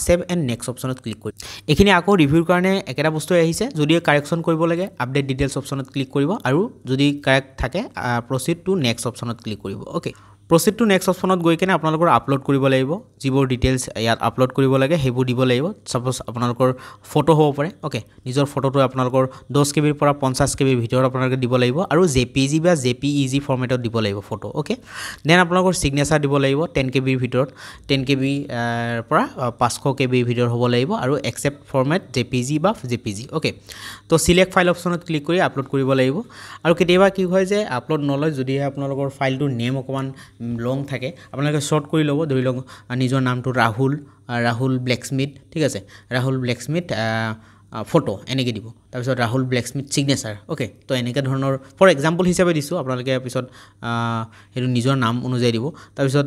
সেভ এণ্ড নেক্সট অপশ্যনত ক্লিক কৰিব এইখিনি আকৌ ৰিভিউৰ কাৰণে একেটা বস্তুৱে আহিছে যদি কাৰেকশ্যন কৰিব লাগে আপডেট ডিটেইলছ অপশ্যনত ক্লিক কৰিব আৰু যদি কাৰেক্ট থাকে প্ৰচিড টু নেক্সট অপশ্যনত ক্লিক কৰিব ওকে প্ৰচিড টু নেক্সট অপশ্যনত গৈ কিনে আপোনালোকৰ আপলোড কৰিব লাগিব যিবোৰ ডিটেইলছ ইয়াত আপলোড কৰিব লাগে সেইবোৰ দিব লাগিব সাপোজ আপোনালোকৰ ফটো হ'ব পাৰে ওকে নিজৰ ফটোটো আপোনালোকৰ 10 KB পৰা 50 KB ভিতৰত আপোনালোকে দিব লাগিব আৰু JPG বা JPEG ফৰমেটত দিব লাগিব ফটো ওকে দেন আপোনালোকৰ সিগনেচাৰ দিব লাগিব 10 KB ভিতৰত 10 KB পৰা 500 KB ভিতৰত হ'ব লাগিব আৰু একচেপ্ট ফৰমেট JPG বা JPG ওকে তো সিলেক্ট ফাইল অপশ্যনত ক্লিক কৰি আপলোড কৰিব লাগিব আৰু কেতিয়াবা কি হয় যে আপলোড নলয় যদি আপোনালোকৰ ফাইলটোৰ নেম অকমান লং থাকে আপোনালোকে শৰ্ট কৰি ল'ব ধৰি লওক নিজৰ নামটো ৰাহুল ব্লেকস্মিথ ঠিক আছে ৰাহুল ব্লেকস্মিথ ফটো এনেকৈ দিব তাৰপিছত ৰাহুল ব্লেকস্মিথ সিগনেচাৰ ওকে তো এনেকৈ ধৰণৰ ফৰ এক্সাম্পল হিচাপে দিছোঁ আপোনালোকে পিছত সেইটো নিজৰ নাম অনুযায়ী দিব তাৰপিছত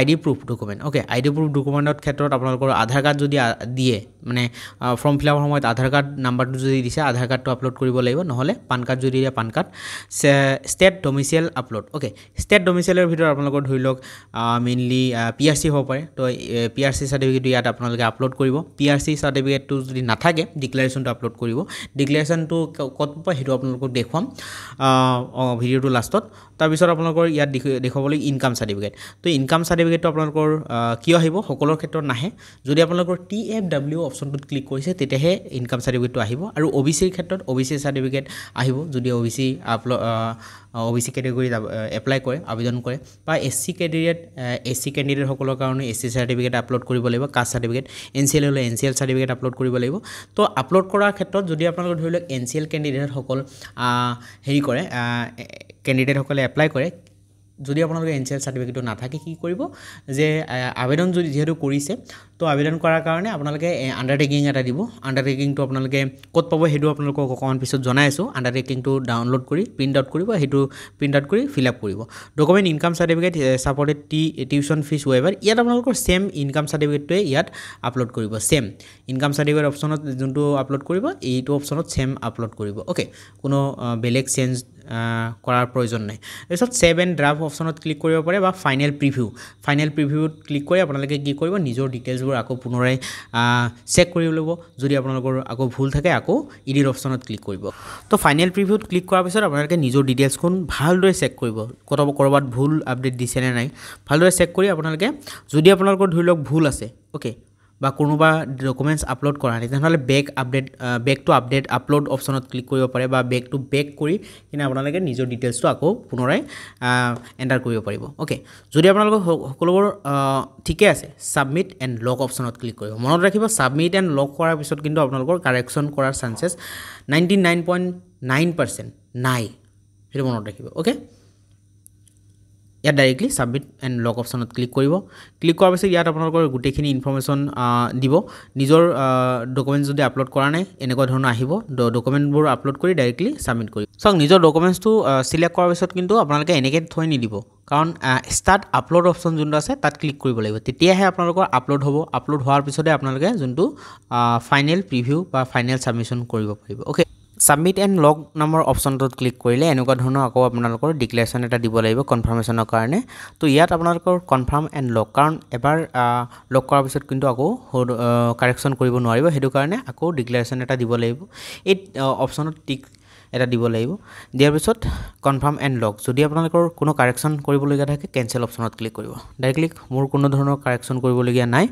ID proof document okay ID proof ডকুমেণ্টৰ ক্ষেত্ৰত আপোনালোকৰ আধাৰ কাৰ্ড যদি দিয়ে মানে ফৰ্ম ফিল আপৰ সময়ত আধাৰ কাৰ্ড নাম্বাৰটো যদি দিছে আধাৰ কাৰ্ডটো আপলোড কৰিব লাগিব নহ'লে পান কাৰ্ড যদি দিয়ে PAN card state domicile upload okay state ডমিচিয়েলৰ ভিতৰত আপোনালোকৰ ধৰি লওক মেইনলি PRC হ'ব পাৰে তো PRC চাৰ্টিফিকেটটো ইয়াত আপোনালোকে আপলোড কৰিব PRC চাৰ্টিফিকেটটো যদি নাথাকে ডিক্লাৰেশ্যনটো আপলোড কৰিব ডিক্লাৰেশ্যনটো ক'ত পাব সেইটো আপোনালোকক দেখুৱাম ভিডিঅ'টো লাষ্টত তাৰপিছত আপোনালোকৰ ইয়াত দেখুৱাবলৈ ইনকাম চাৰ্টিফিকেট তো ইনকাম চাৰ্টিফিকেটটো আপোনালোকৰ কিয় আহিব সকলোৰ ক্ষেত্ৰত নাহে যদি আপোনালোকৰ TFW অপশ্যনটোত ক্লিক কৰিছে তেতিয়াহে ইনকাম চাৰ্টিফিকেটটো আহিব আৰু OBCৰ ক্ষেত্ৰত OBC চাৰ্টিফিকেট আহিব যদি OBC OBC কেটেগৰীত এপ্লাই কৰে আবেদন কৰে বা SC কেণ্ডিডেট সকলৰ কাৰণে SC চাৰ্টিফিকেট আপলোড কৰিব লাগিব কাষ্ট চাৰ্টিফিকেট NCL হ'লে NCL চাৰ্টিফিকেট আপলোড কৰিব লাগিব তো আপলোড কৰাৰ ক্ষেত্ৰত যদি আপোনালোকৰ ধৰি লওক NCL কেণ্ডিডেট সকল হেৰি কৰে কেণ্ডিডেট সকলে এপ্লাই কৰে যদি আপোনালোকে NCL চাৰ্টিফিকেটটো নাথাকে কি কৰিব যে আবেদন যদি যেহেতু কৰিছে তো আবেদন কৰাৰ কাৰণে আপোনালোকে আন্ডাৰটেকিং এটা দিব আন্ডাৰটেকিংটো আপোনালোকে ক'ত পাব সেইটো আপোনালোকক অকমান পিছত জনাইছো আন্ডাৰটেকিংটো ডাউনলোড কৰি প্ৰিন্ট আউট কৰিব সেইটো প্ৰিন্ট আউট কৰি ফিল আপ কৰিব document income certificate supported tuition fee waiver ইয়াত আপোনালোকৰ সেম ইনকাম চাৰ্টিফিকেটটোৱে ইয়াত আপলোড কৰিব সেম ইনকাম চাৰ্টিফিকেট অপশ্যনত যোনটো আপলোড কৰিব এইটো অপশ্যনত সেম আপলোড কৰিব ওকে কোনো বেলেগ চেঞ্জ কৰাৰ প্ৰয়োজন নাই তাৰপিছত সেভ এণ্ড ড্ৰাফট অপশ্যনত ক্লিক কৰিব পাৰে বা ফাইনেল প্ৰিভিউত ক্লিক কৰি আপোনালোকে কি কৰিব নিজৰ ডিটেইলছবোৰ আকৌ পুনৰাই চেক কৰি ল'ব যদি আপোনালোকৰ আকৌ ভুল থাকে আকৌ এডিট অপশ্যনত ক্লিক কৰিব তো ফাইনেল প্ৰিভিউত ক্লিক কৰাৰ পিছত আপোনালোকে নিজৰ ডিটেইলছখন ভালদৰে চেক কৰিব ক'ৰবাত ভুল আপডেট দিছে নে নাই ভালদৰে চেক কৰি আপোনালোকে যদি আপোনালোকৰ ধৰি লওক ভুল আছে ওকে বা কোনোবা ডকুমেণ্টছ আপলোড কৰা নাই তেনেহ'লে বেক টু আপডেট আপলোড অপশ্যনত ক্লিক কৰিব পাৰে বা বেক কৰি কিনে আপোনালোকে নিজৰ ডিটেইলছটো আকৌ পুনৰাই এণ্টাৰ কৰিব পাৰিব ওকে যদি আপোনালোকৰ সকলোবোৰ ঠিকে আছে সাবমিট এণ্ড লক অপশ্যনত ক্লিক কৰিব মনত ৰাখিব সাবমিট এণ্ড লক কৰাৰ পিছত কিন্তু আপোনালোকৰ কাৰেকশ্যন কৰাৰ চান্সেছ 99.9% নাই সেইটো মনত ৰাখিব ওকে ইয়াত ডাইৰেক্টলি সাবমিট এণ্ড লক অপশ্যনত ক্লিক কৰিব ক্লিক কৰাৰ পিছত ইয়াত আপোনালোকৰ গোটেইখিনি ইনফৰমেশ্যন দিব নিজৰ ডকুমেণ্টছ যদি আপলোড কৰা নাই এনেকুৱা ধৰণৰ আহিব ডকুমেণ্টবোৰ আপলোড কৰি ডাইৰেক্টলি সাবমিট কৰিব চাওক নিজৰ ডকুমেণ্টছটো সিলেক্ট কৰাৰ পিছত কিন্তু আপোনালোকে এনেকৈ থৈ নিদিব কাৰণ ষ্টাৰ্ট আপলোড অপশ্যন যোনটো আছে তাত ক্লিক কৰিব লাগিব তেতিয়াহে আপোনালোকৰ আপলোড হ'ব আপলোড হোৱাৰ পিছতে আপোনালোকে যোনটো ফাইনেল প্ৰিভিউ বা ফাইনেল সাবমিশ্যন কৰিব পাৰিব ওকে সাবমিট এণ্ড লক নামৰ অপশ্যনটোত ক্লিক কৰিলে এনেকুৱা ধৰণৰ আকৌ আপোনালোকৰ ডিক্লেৰেশ্যন এটা দিব লাগিব কনফাৰ্মেশ্যনৰ কাৰণে তো ইয়াত আপোনালোকৰ কনফাৰ্ম এণ্ড লক কাৰণ এবাৰ লক কৰাৰ পিছত কিন্তু আকৌ কাৰেকশ্যন কৰিব নোৱাৰিব সেইটো কাৰণে আকৌ ডিক্লেৰেশ্যন এটা দিব লাগিব এই অপশ্যনত টিক এটা দিব লাগিব দিয়াৰ পিছত কনফাৰ্ম এণ্ড লক যদি আপোনালোকৰ কোনো কাৰেকশ্যন কৰিবলগীয়া থাকে কেনচেল অপশ্যনত ক্লিক কৰিব ডাইৰেক্টলি মোৰ কোনো ধৰণৰ কাৰেকশ্যন কৰিবলগীয়া নাই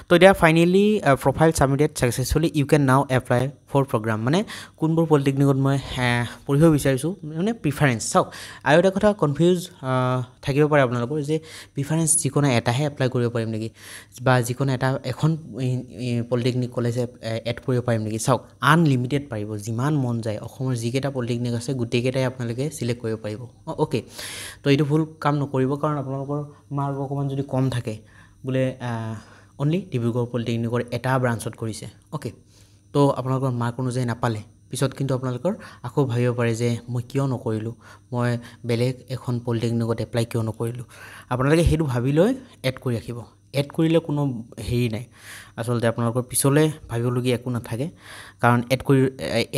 তো এতিয়া finally profile submitted successfully you can now apply for programme মানে কোনবোৰ পলিটেকনিকত মই পঢ়িব বিচাৰিছোঁ মানে প্ৰিফাৰেঞ্চ চাওক আৰু এটা কথা কনফিউজ থাকিব পাৰে আপোনালোকৰ যে প্ৰিফাৰেঞ্চ যিকোনো এটাহে এপ্লাই কৰিব পাৰিম নেকি বা যিকোনো এটা এখন পলিটেকনিক কলেজে এড কৰিব পাৰিম নেকি চাওক আনলিমিটেড পাৰিব যিমান মন যায় অসমৰ যিকেইটা পলিটেকনিক আছে গোটেইকেইটাই আপোনালোকে চিলেক্ট কৰিব পাৰিব ওকে তো এইটো ভুল কাম নকৰিব কাৰণ আপোনালোকৰ মাৰ্ক অকণমান যদি কম থাকে বোলে অনলি ডিব্ৰুগড় পলিটেকনিকৰ এটা ব্ৰাঞ্চত কৰিছে ওকে তো আপোনালোকৰ মাৰ্ক অনুযায়ী নাপালে পিছত কিন্তু আপোনালোকৰ আকৌ ভাবিব পাৰে যে মই কিয় নকৰিলোঁ মই বেলেগ এখন পলিটেকনিকত এপ্লাই কিয় নকৰিলোঁ আপোনালোকে সেইটো ভাবি লৈ এড কৰি ৰাখিব এড কৰিলে কোনো হেৰি নাই আচলতে আপোনালোকৰ পিছলৈ ভাবিবলগীয়া একো নাথাকে কাৰণ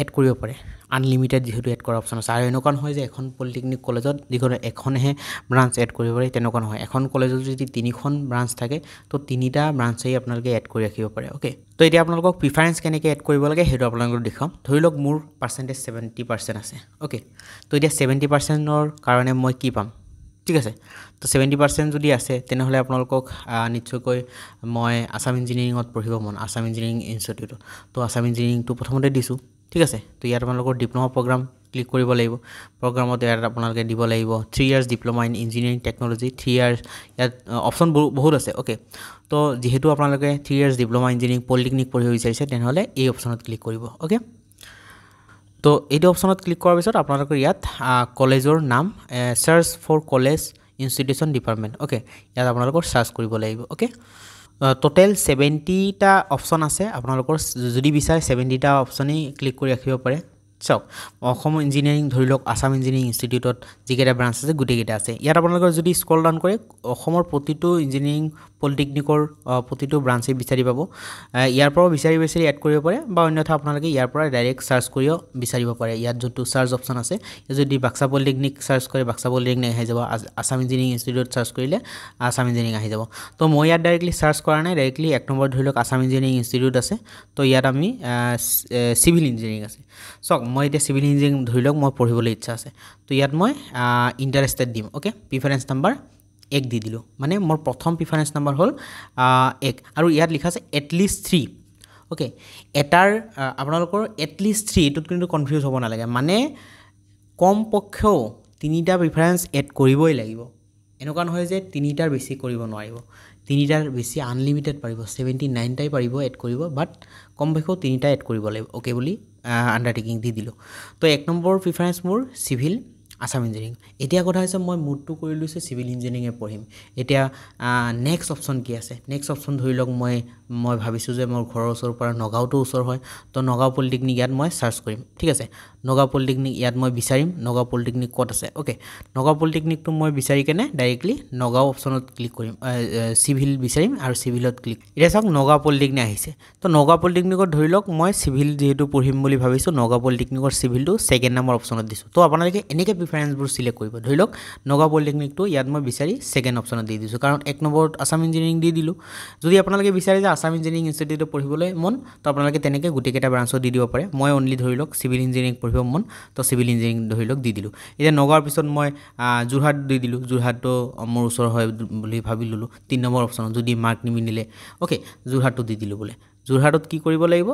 এড কৰিব পাৰে আনলিমিটেড যেহেতু এড কৰা অপশ্যন আছে আৰু এনেকুৱা নহয় যে এখন পলিটেকনিক কলেজত যিখন এখনহে ব্ৰাঞ্চ এড কৰিব পাৰে তেনেকুৱা নহয় এখন কলেজত যদি 3খন ব্ৰাঞ্চ থাকে তো 3টা ব্ৰাঞ্চেই আপোনালোকে এড কৰি ৰাখিব পাৰে ওকে তো এতিয়া আপোনালোকক প্ৰিফাৰেঞ্চ কেনেকৈ এড কৰিব লাগে সেইটো আপোনালোকক দেখাম ধৰি লওক মোৰ পাৰ্চেণ্টেজ 70% আছে ওকে তো এতিয়া 70%ৰ কাৰণে মই কি পাম ঠিক আছে তো 70% যদি আছে তেনেহ'লে আপোনালোকক নিশ্চয়কৈ মই আসাম ইঞ্জিনিয়াৰিঙত পঢ়িব মন আসাম ইঞ্জিনিয়াৰিং ইনষ্টিটিউটত তো আসাম ইঞ্জিনিয়াৰিংটো প্ৰথমতে দিছোঁ ঠিক আছে তো ইয়াত আপোনালোকৰ ডিপ্ল'মা প্ৰগ্ৰাম ক্লিক কৰিব লাগিব প্ৰগ্ৰামত ইয়াত আপোনালোকে দিব লাগিব 3 years diploma in engineering technology 3 years ইয়াত অপশ্যন বহুত আছে ওকে তো যিহেতু আপোনালোকে 3 ইয়াৰ্ছ ডিপ্ল'মা ইঞ্জিনিয়াৰিং পলিটেকনিক পঢ়িব বিচাৰিছে তেনেহ'লে এই অপশ্যনত ক্লিক কৰিব ওকে তো এইটো অপশ্যনত ক্লিক কৰাৰ পিছত আপোনালোকৰ ইয়াত কলেজৰ নাম search for college institution department okay ইয়াত আপোনালোকৰ চাৰ্চ কৰিব লাগিব ওকে টোটেল 70টা অপশ্যন আছে আপোনালোকৰ যদি বিচাৰে 70টা অপশ্যনেই ক্লিক কৰি ৰাখিব পাৰে চাওক অসম ইঞ্জিনিয়াৰিং ধৰি লওক আসাম ইঞ্জিনিয়াৰিং ইনষ্টিটিউটত যিকেইটা ব্ৰাঞ্চ আছে গোটেইকেইটা আছে ইয়াত আপোনালোকৰ যদি স্ক্ৰল ডাউন কৰে অসমৰ প্ৰতিটো ইঞ্জিনিয়াৰিং পলিটেকনিকৰ প্ৰতিটো ব্ৰাঞ্চেই বিচাৰি পাব ইয়াৰ পৰাও বিচাৰি এড কৰিব পাৰে বা অন্যথা আপোনালোকে ইয়াৰ পৰা ডাইৰেক্ট চাৰ্চ কৰিও বিচাৰিব পাৰে ইয়াত যোনটো চাৰ্চ অপশ্যন আছে যদি বাক্সা পলিটেকনিক চাৰ্চ কৰে বাক্সা পলিটেকনিক আহি যাব আসাম ইঞ্জিনিয়াৰিং ইনষ্টিটিউট চাৰ্চ কৰিলে আসাম ইঞ্জিনিয়াৰিং আহি যাব তো মই ইয়াত ডাইৰেক্টলি চাৰ্চ কৰা নাই ডাইৰেক্টলি 1 নম্বৰ ধৰি লওক আসাম ইঞ্জিনিয়াৰিং ইনষ্টিটিউট আছে তো ইয়াত আমি চিভিল ইঞ্জিনিয়াৰিং আছে চাওক মই এতিয়া চিভিল ইঞ্জিনিয়াৰিং ধৰি লওক মই পঢ়িবলৈ ইচ্ছা আছে তো ইয়াত মই ইণ্টাৰেষ্টেড দিম ওকে প্ৰিফাৰেঞ্চ নাম্বাৰ 1 দি দিলোঁ মানে মোৰ প্ৰথম প্ৰিফাৰেঞ্চ নাম্বাৰ হ'ল 1 আৰু ইয়াত লিখা আছে এটলিষ্ট 3 ওকে এটাৰ আপোনালোকৰ এটলিষ্ট 3 এইটোত কিন্তু কনফিউজ হ'ব নালাগে মানে কমপক্ষেও 3টা প্ৰিফাৰেঞ্চ এড কৰিবই লাগিব এনেকুৱা নহয় যে 3টাৰ বেছি কৰিব নোৱাৰিব 3টাৰ বেছি আনলিমিটেড পাৰিব 79টাই পাৰিব এড কৰিব বাট কমপক্ষেও 3টা এড কৰিব লাগিব ওকে বুলি আণ্ডাৰটেকিং দি দিলোঁ তো 1 নম্বৰ প্ৰিফাৰেঞ্চ মোৰ চিভিল আসাম ইঞ্জিনিয়াৰিং এতিয়া কথা হৈছে মই মুডটো কৰি লৈছোঁ চিভিল ইঞ্জিনিয়াৰিঙে পঢ়িম এতিয়া নেক্সট অপশ্যন কি আছে নেক্সট অপশ্যন ধৰি লওক মই ভাবিছোঁ যে মোৰ ঘৰৰ ওচৰৰ পৰা নগাঁওটো ওচৰ হয় তো নগাঁও পলিটেকনিক ইয়াত মই চাৰ্চ কৰিম ঠিক আছে নগাঁও পলিটেকনিক ইয়াত মই বিচাৰিম নগাঁও পলিটেকনিক ক'ত আছে ওকে নগাঁও পলিটেকনিকটো মই বিচাৰি কেনে ডাইৰেক্টলি নগাঁও অপশ্যনত ক্লিক কৰিম চিভিল বিচাৰিম আৰু চিভিলত ক্লিক এতিয়া চাওক নগাঁও পলিটেকনিক আহিছে তো নগাঁও পলিটেকনিকত ধৰি লওক মই চিভিল যিহেতু পঢ়িম বুলি ভাবিছোঁ নগাঁও পলিটেকনিকৰ চিভিলটো 2nd নম্বৰ অপশ্যনত দিছোঁ তো আপোনালোকে এনেকৈ প্ৰিফাৰেঞ্চবোৰ চিলেক্ট কৰিব ধৰি লওক নগাঁও পলিটেকনিকটো ইয়াত মই বিচাৰি 2nd অপশ্যনত দি দিছোঁ কাৰণ 1 নম্বৰত আসাম ইঞ্জিনিয়াৰিং দি দিলোঁ যদি আপোনালোকে বিচাৰে যে আসাম ইঞ্জিনিয়াৰিং ইনষ্টিটিউটত পঢ়িবলৈ মন তো আপোনালোকে তেনেকৈ গোটেইকেইটা ব্ৰাঞ্চত দি দিব পাৰে মই অনলি ধৰি লওক চিভিল ইঞ্জিনিয়াৰিং পঢ়িব মন তো চিভিল ইঞ্জিনিয়াৰিং ধৰি লওক দি দিলোঁ এতিয়া নগাঁৱৰ পিছত মই যোৰহাট দি দিলোঁ যোৰহাটটো মোৰ ওচৰ হয় বুলি ভাবি ল'লোঁ 3 নম্বৰ অপশ্যনত যদি মাৰ্ক নিমিলিলে ওকে যোৰহাটটো দি দিলোঁ বোলে যোৰহাটত কি কৰিব লাগিব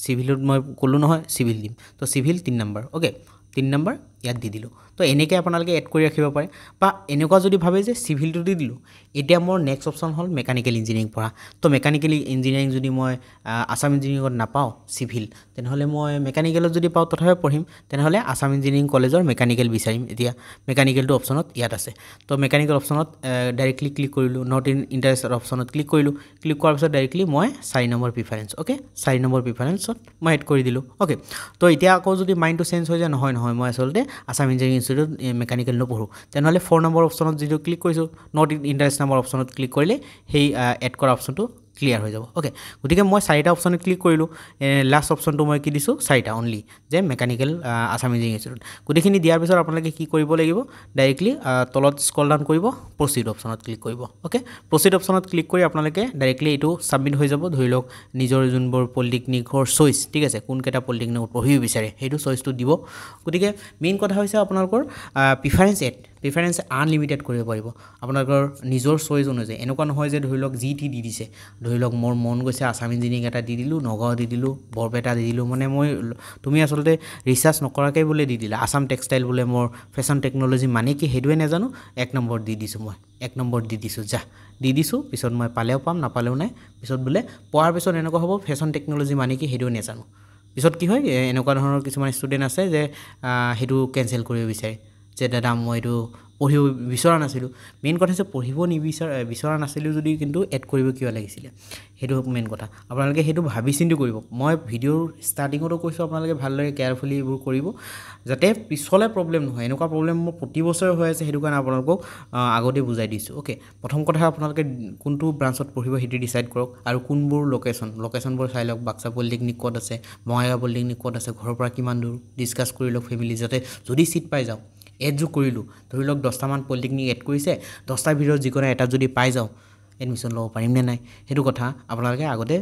চিভিলত মই ক'লোঁ নহয় চিভিল দিম তো চিভিল 3 নম্বৰ ওকে 3 নম্বৰ ইয়াত দি দিলোঁ তো এনেকৈ আপোনালোকে এড কৰি ৰাখিব পাৰে বা এনেকুৱা যদি ভাবে যে চিভিলটো দি দিলোঁ এতিয়া মোৰ নেক্সট অপশ্যন হ'ল মেকানিকেল ইঞ্জিনিয়াৰিং পঢ়া তো মেকানিকেল ইঞ্জিনিয়াৰিং যদি মই আসাম ইঞ্জিনিয়াৰিঙত নাপাওঁ চিভিল তেনেহ'লে মই মেকানিকেলত যদি পাওঁ তথাপি পঢ়িম তেনেহ'লে আসাম ইঞ্জিনিয়াৰিং কলেজৰ মেকানিকেল বিচাৰিম এতিয়া মেকানিকেলটো অপশ্যনত ইয়াত আছে তো মেকানিকেল অপশ্যনত ডাইৰেক্টলি ক্লিক কৰিলোঁ নট ইন ইণ্টাৰেষ্টেড অপশ্যনত ক্লিক কৰিলোঁ ক্লিক কৰাৰ পিছত ডাইৰেক্টলি মই 4 নম্বৰ প্ৰিফাৰেঞ্চ ওকে 4 নম্বৰ প্ৰিফাৰেঞ্চত মই এড কৰি দিলোঁ ওকে তো এতিয়া আকৌ যদি মাইণ্ডটো চেঞ্জ হৈ যায় নহয় মই আচলতে আসাম ইঞ্জিনিয়াৰিং ইনষ্টিটিউট মেকানিকেল নপঢ়োঁ তেনেহ'লে 4 নম্বৰ অপশ্যনত যিটো ক্লিক কৰিছোঁ নট ইন ইণ্টাৰেষ্ট নম্বৰ অপশ্যনত ক্লিক কৰিলে সেই এড কৰা অপশ্যনটো ক্লিয়াৰ হৈ যাব ওকে গতিকে মই 4টা অপশ্যনত ক্লিক কৰিলোঁ লাষ্ট অপশ্যনটো মই কি দিছোঁ 4টা অনলি যে মেকানিকেল আসাম ইঞ্জিনিয়াৰিং ইনষ্টিটিউট গোটেইখিনি দিয়াৰ পিছত আপোনালোকে কি কৰিব লাগিব ডাইৰেক্টলি তলত স্ক্ৰল ডাউন কৰিব প্ৰচিড অপশ্যনত ক্লিক কৰিব ওকে প্ৰচিড অপশ্যনত ক্লিক কৰি আপোনালোকে ডাইৰেক্টলি এইটো ছাবমিট হৈ যাব ধৰি লওক নিজৰ যোনবোৰ পলিটেকনিকৰ চইচ ঠিক আছে কোনকেইটা পলিটেকনিকত পঢ়িব বিচাৰে সেইটো চইচটো দিব গতিকে মেইন কথা হৈছে আপোনালোকৰ প্ৰিফাৰেঞ্চ আনলিমিটেড কৰিব পাৰিব আপোনালোকৰ নিজৰ চইচ অনুযায়ী এনেকুৱা নহয় যে ধৰি লওক যি টি দি দিছে ধৰি লওক মোৰ মন গৈছে আসাম ইঞ্জিনিয়াৰিং এটা দি দিলোঁ নগাঁও দি দিলোঁ বৰপেটা দি দিলোঁ মানে তুমি আচলতে ৰিচাৰ্চ নকৰাকৈ বোলে দি দিলা আসাম টেক্সটাইল বোলে মোৰ ফেশ্বন টেকন'লজি মানে কি সেইটোৱে নাজানো 1 নম্বৰ দি দিছোঁ মই 1 নম্বৰ দি দিছোঁ দি দিছোঁ পিছত মই পালেও পাম নাপালেও নাই পিছত বোলে পোৱাৰ পিছত এনেকুৱা হ'ব ফেশ্বন টেকন'লজি মানে কি সেইটোৱে নাজানো পিছত কি হয় এনেকুৱা ধৰণৰ কিছুমান ষ্টুডেণ্ট আছে যে সেইটো কেঞ্চেল কৰিব বিচাৰে যে দাদা মই এইটো পঢ়িব বিচৰা নাছিলোঁ মেইন কথা হৈছে পঢ়িব বিচৰা নাছিলোঁ যদি কিন্তু এড কৰিব কিয় লাগিছিলে সেইটো মেইন কথা আপোনালোকে সেইটো ভাবি চিন্তি কৰিব মই ভিডিঅ'ৰ ষ্টাৰ্টিঙতো কৈছোঁ আপোনালোকে ভালদৰে কেয়াৰফুলি এইবোৰ কৰিব যাতে পিছলে প্ৰব্লেম নহয় এনেকুৱা প্ৰব্লেম মোৰ প্ৰতি বছৰে হৈ আছে সেইটো কাৰণে আপোনালোকক আগতে বুজাই দিছোঁ অ'কে প্ৰথম কথা আপোনালোকে কোনটো ব্ৰাঞ্চত পঢ়িব সেইটো ডিচাইড কৰক আৰু কোনবোৰ লোকেশ্যনবোৰ চাই লওক বাক্সা পলিটেকনিক ক'ত আছে বঙাইগাঁও পলিটেকনিক ক'ত আছে ঘৰৰ পৰা কিমান দূৰ ডিছকাছ কৰি লওক ফেমিলি যাতে যদি চিট পাই যাওঁ এড যোগ কৰিলোঁ ধৰি লওক 10টামান পলিটেকনিক এড কৰিছে 10টাৰ ভিতৰত যিকোনো এটা যদি পাই যাওঁ এডমিশ্যন ল'ব পাৰিম নে নাই সেইটো কথা আপোনালোকে আগতে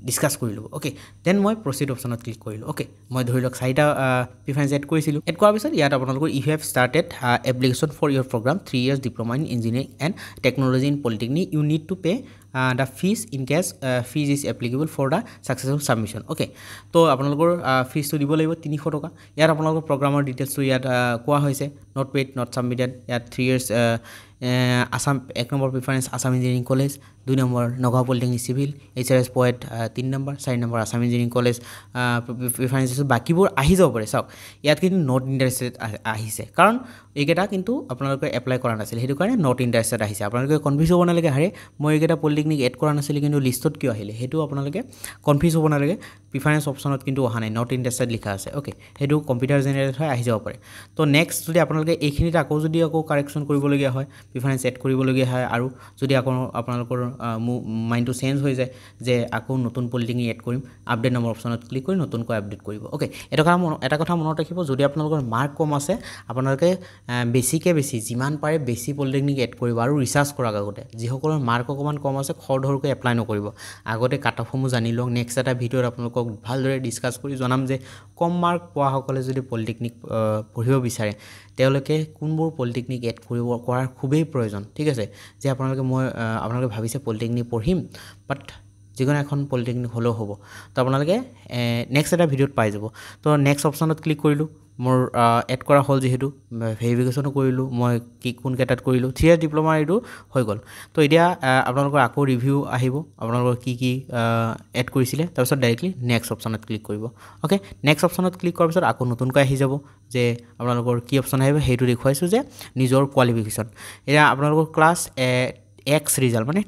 ডিছকাছ কৰি ল'ব অ'কে দেন মই প্ৰচিড অপশ্যনত ক্লিক কৰিলোঁ অ'কে মই ধৰি লওক 4টা প্ৰিফাৰেঞ্চ এড কৰিছিলোঁ এড কৰাৰ পিছত ইয়াত আপোনালোকৰ you have started application for your programme 3 years diploma in engineering and technology in polytechnic you need to pay the fees in case fees is applicable for the successful submission okay তো আপোনালোকৰ ফিজটো দিব লাগিব 300 টকা ইয়াত আপোনালোকৰ প্ৰগ্ৰামৰ ডিটেইলছটো ইয়াত কোৱা হৈছে নট পেইড নট ছাবমিটেড ইয়াত 3 years Assam 1 number preference Assam engineering college 2 number Nagaon polytechnic civil HRS poet 3 number 4 number Assam engineering college preference বাকীবোৰ আহি যাব পাৰে চাওক ইয়াত কিন্তু নট ইণ্টাৰেষ্টেড আহিছে কাৰণ এইকেইটা কিন্তু আপোনালোকে এপ্লাই কৰা নাছিল সেইটো কাৰণে নট ইণ্টাৰেষ্টেড আহিছে আপোনালোকে কনফিউজ হ'ব নালাগে হাৰে মই এইকেইটা পলিটেকনিক এড কৰা নাছিল কিন্তু লিষ্টত কিয় আহিলে সেইটো আপোনালোকে কনফিউজ হ'ব নালাগে প্ৰিফাৰেঞ্চ অপশ্যনত কিন্তু অহা নাই নট ইণ্টাৰেষ্টেড লিখা আছে অ'কে সেইটো কম্পিউটাৰ জেনেৰেট হৈ আহি যাব পাৰে তো নেক্সট যদি আপোনালোকে এইখিনিত আকৌ কাৰেকশ্যন কৰিবলগীয়া হয় প্ৰিফাৰেঞ্চ এড কৰিবলগীয়া হয় আৰু যদি আকৌ আপোনালোকৰ মাইণ্ডটো চেঞ্জ হৈ যায় যে আকৌ নতুন পলিটেকনিক এড কৰিম আপডেট নম্বৰ অপশ্যনত ক্লিক কৰি নতুনকৈ আপডেট কৰিব অ'কে এটা কথা মনত ৰাখিব যদি আপোনালোকৰ মাৰ্ক কম আছে আপোনালোকে বেছি যিমান পাৰে বেছি পলিটেকনিক এড কৰিব আৰু ৰিচাৰ্চ কৰক আগতে যিসকলৰ মাৰ্ক অকণমান কম আছে খৰধৰকৈ এপ্লাই নকৰিব আগতে কাট অফসমূহ জানি লওক নেক্সট এটা ভিডিঅ'ত আপোনালোকক ভালদৰে ডিছকাছ কৰি জনাম যে কম মাৰ্ক পোৱাসকলে যদি পলিটেকনিক পঢ়িব বিচাৰে তেওঁলোকে কোনবোৰ পলিটেকনিক এড কৰাৰ খুবেই প্ৰয়োজন ঠিক আছে যে আপোনালোকে ভাবিছে পলিটেকনিক পঢ়িম বাট যিকোনো এখন পলিটেকনিক হ'লেও হ'ব তো আপোনালোকে নেক্সট এটা ভিডিঅ'ত পাই যাব তো নেক্সট অপশ্যনত ক্লিক কৰিলোঁ মোৰ এড কৰা হ'ল যিহেতু ভেৰিফিকেশ্যনো কৰিলোঁ মই কোন কেইটাত কৰিলোঁ 3 years ডিপ্ল'মা এইটো হৈ গ'ল তো এতিয়া আপোনালোকৰ আকৌ ৰিভিউ আহিব আপোনালোকৰ কি এড কৰিছিলে তাৰপিছত ডাইৰেক্টলি নেক্সট অপশ্যনত ক্লিক কৰিব অ'কে নেক্সট অপশ্যনত ক্লিক কৰাৰ পিছত আকৌ নতুনকৈ আহি যাব যে আপোনালোকৰ কি অপশ্যন আহিব সেইটো দেখুৱাইছোঁ যে নিজৰ কোৱালিফিকেশ্যন এতিয়া আপোনালোকৰ ক্লাছ X ৰিজাল্ট মানে